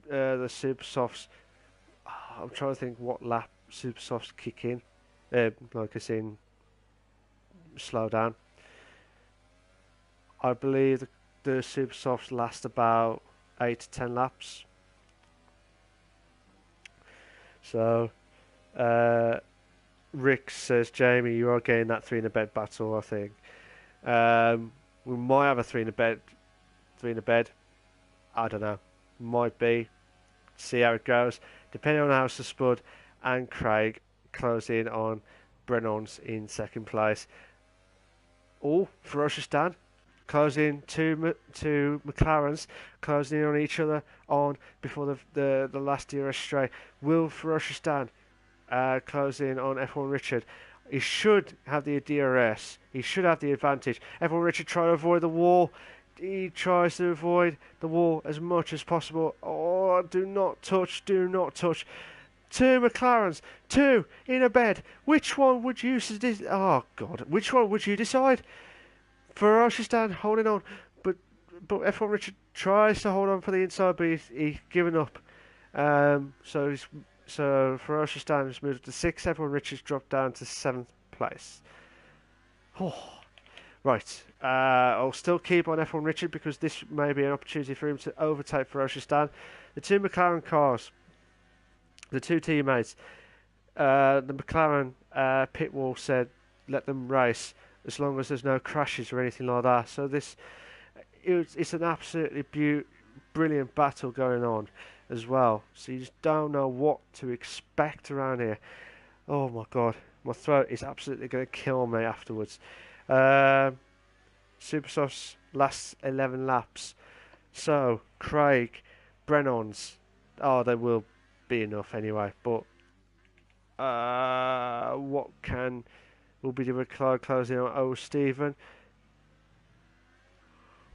the Super Softs, I'm trying to think what lap Super Softs kick in. Like I said, slow down. I believe the Super Softs last about 8 to 10 laps. So, Rick says, Jamie, you are getting that 3 in a bed battle, I think. We might have a 3 in a bed. I don't know. Might be. See how it goes. Depending on how Spud and Craig close in on Brennan's in second place. Ferocious Dan closing two McLarens closing in on each other before the last DRS straight. Will Ferocious Dan close in on F1 Richard? He should have the DRS. He should have the advantage. F1 Richard trying to avoid the wall. He tries to avoid the wall as much as possible. Oh, do not touch. Two McLarens, 2 in a bed. Which one would you Which one would you decide? Ferocious Dan holding on, but F1 Richard tries to hold on for the inside, but he's given up. So Ferocious Dan has moved to 6th. F1 Richard's dropped down to 7th place. Right. I'll still keep on F1 Richard because this may be an opportunity for him to overtake Ferocious Dan. The 2 McLaren cars. The 2 teammates, the McLaren pit wall said let them race as long as there's no crashes or anything like that. So it's an absolutely brilliant battle going on as well. So you just don't know what to expect around here. Oh my God, my throat is absolutely going to kill me afterwards. Supersoft's last 11 laps. So Craig, Brennan's, they will be enough anyway, but what can will be the McLaren closing on Stephen.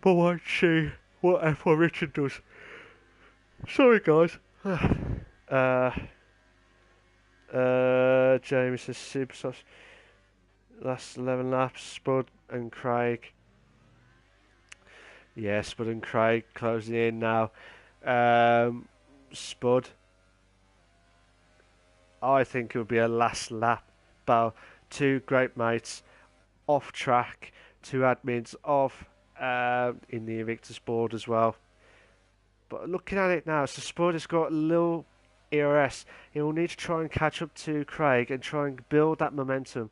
But let's see what F1 Richard does. Sorry, guys. Jamie says Supersauce. Last 11 laps, Spud and Craig. Yeah, Spud and Craig closing in now. Spud, I think it would be a last lap battle. Two great mates off track, two admins off in the Invictus board as well. But looking at it now, so Spud has got a little ERS. He will need to try and catch up to Craig and try and build that momentum.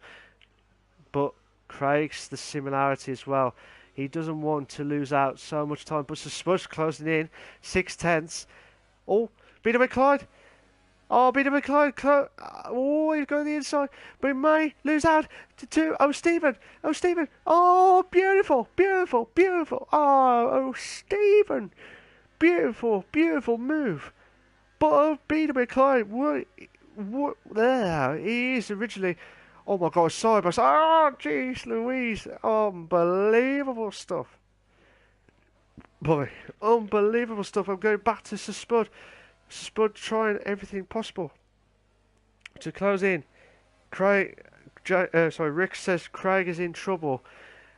But Craig's the similarity as well. He doesn't want to lose out so much time. But so Spud's closing in 6/10. Oh, Peter McLeod. Oh, Peter McLeod. Oh, he's going to the inside. But he may lose out to Stephen. Stephen. Oh, beautiful. Oh, Stephen. Beautiful move. But Peter McLeod, he is originally. Oh my God, side by side. Oh, jeez, Louise. Unbelievable stuff. Boy, unbelievable stuff. I'm going back to Spud. Spud trying everything possible to close in. Rick says Craig is in trouble.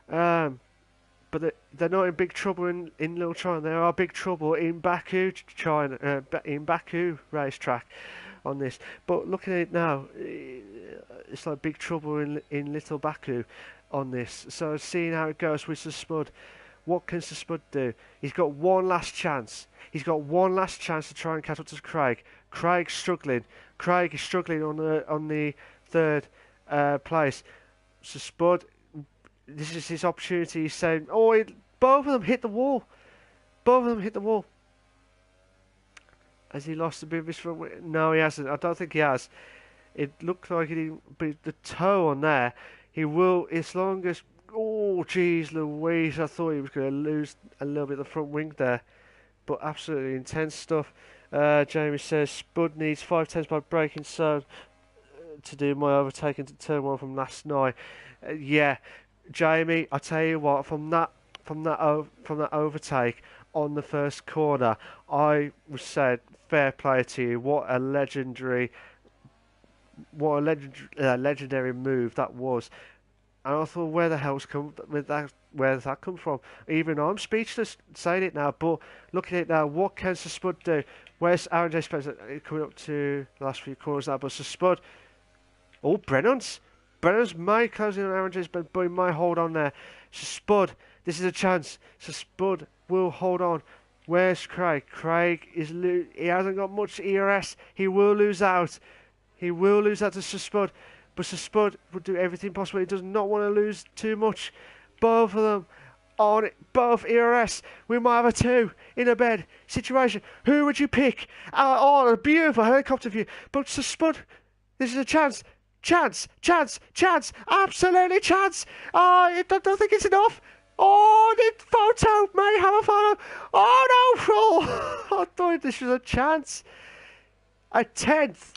But they're not in big trouble in Little China. They are big trouble in Baku, China, in Baku racetrack on this. But looking at it now, it's like big trouble in Little Baku on this. So seeing how it goes with Spud, what can Spud do? He's got one last chance. He's got one last chance to try and catch up to Craig. Craig's struggling. Craig is struggling on the third place. So Spud, this is his opportunity. He's saying, both of them hit the wall. Has he lost a bit of his front wing? No, he hasn't. I don't think he has. It looked like he didn't, but the toe on there, he will, as long as... Oh, jeez, Louise. I thought he was going to lose a little bit of the front wing there. But absolutely intense stuff. Jamie says, Spud needs 5/10 by braking so to do my overtaking to turn one from last night. Yeah, Jamie, I tell you what, from that overtake on the first corner, I was said, fair play to you. What a legendary move that was. And I thought, where the hell's where does that come from? Even I'm speechless saying it now, but looking at it now, what can Spud do? Where's Aaron J. Spencer coming up to the last few corners now? But Spud, Brennan's may closing on Aaron J. Spencer, but he might hold on there. Spud, this is a chance. Spud will hold on. Where's Craig? Craig he hasn't got much ERS. He will lose out. To Spud. But Spud would do everything possible. He does not want to lose too much. Both of them on it. Both ERS. We might have a 2 in a bed situation. Who would you pick? A beautiful helicopter view. But Spud, this is a chance. Chance. Absolutely chance. I don't think it's enough. The photo may have a photo. I thought this was a chance. A 10th.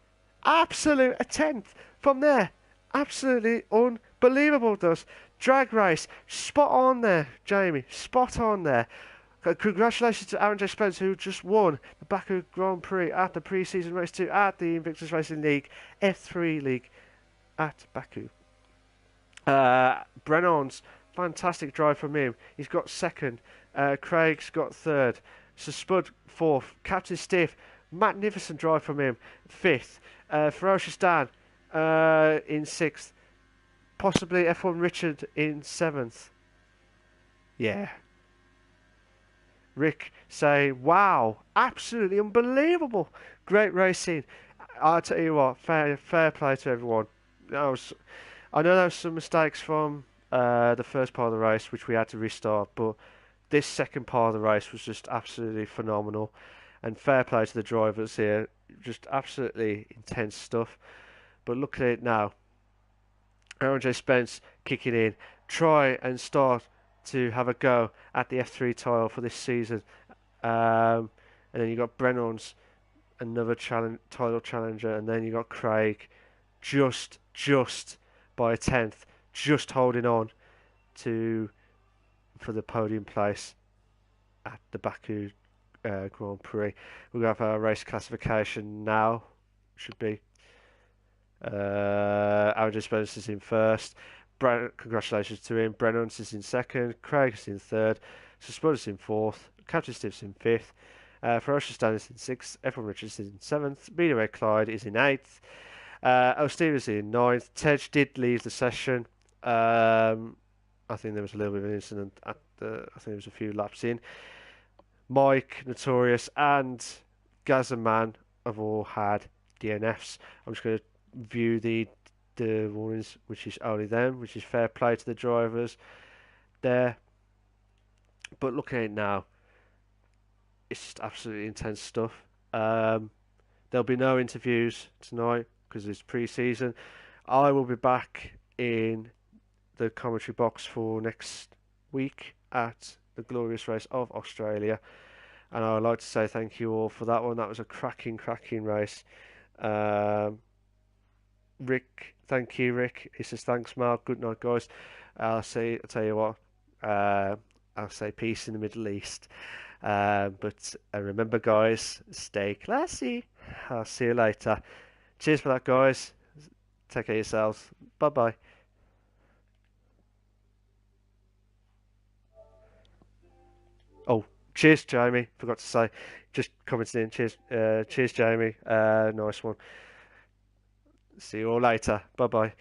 Absolute a 10th. From there, absolutely unbelievable. Drag race, spot on there, Jamie, spot on there. Congratulations to Aaron J. Spence, who just won the Baku Grand Prix at the pre-season race 2 at the Invictus Racing League F3 League at Baku. Brennan's fantastic drive from him. He's got second. Craig's got third. So Spud fourth. Captain Stiff, magnificent drive from him. Fifth. Ferocious Dan in 6th, possibly F1 Richard in 7th. Yeah. Rick saying, wow, absolutely unbelievable. Great racing. I'll tell you what, fair play to everyone. I know there was some mistakes from the first part of the race, which we had to restart, but this second part of the race was just absolutely phenomenal. And fair play to the drivers here. Just absolutely intense stuff. But look at it now. Aaron J. Spence kicking in. Try and start to have a go at the F3 title for this season. And then you got Brennan's, another title challenger. And then you got Craig, just by a 10th. just holding on to for the podium place at the Baku Grand Prix. We'll have our race classification now. Should be Aaron Spence is in first. Congratulations to him. Brennan is in second. Craig is in third. Spud is in fourth. Captain Stiff's in fifth. Ferocious Dan is in sixth. F1 Richards is in seventh. Meteorite Clyde is in eighth. Steve is in ninth. Tej did leave the session. I think there was a little bit of an incident at the. I think there was a few laps in. Mike, Notorious, and Gazzaman have all had DNFs. I'm just going to view the warnings, which is only them, which is fair play to the drivers there. But looking at it now, it's just absolutely intense stuff. There'll be no interviews tonight because it's pre-season. I will be back in the commentary box for next week at the glorious race of Australia, and I would like to say thank you all for that one. That was a cracking race. Rick, thank you, Rick. He says thanks, Mark. Good night, guys. I'll tell you what. I'll say peace in the Middle East. But remember, guys, stay classy. I'll see you later. Cheers for that, guys. Take care of yourselves. Bye bye. Oh, cheers, Jamie. Forgot to say. Just commenting in. Cheers, cheers, Jamie. Nice one. See you all later. Bye bye.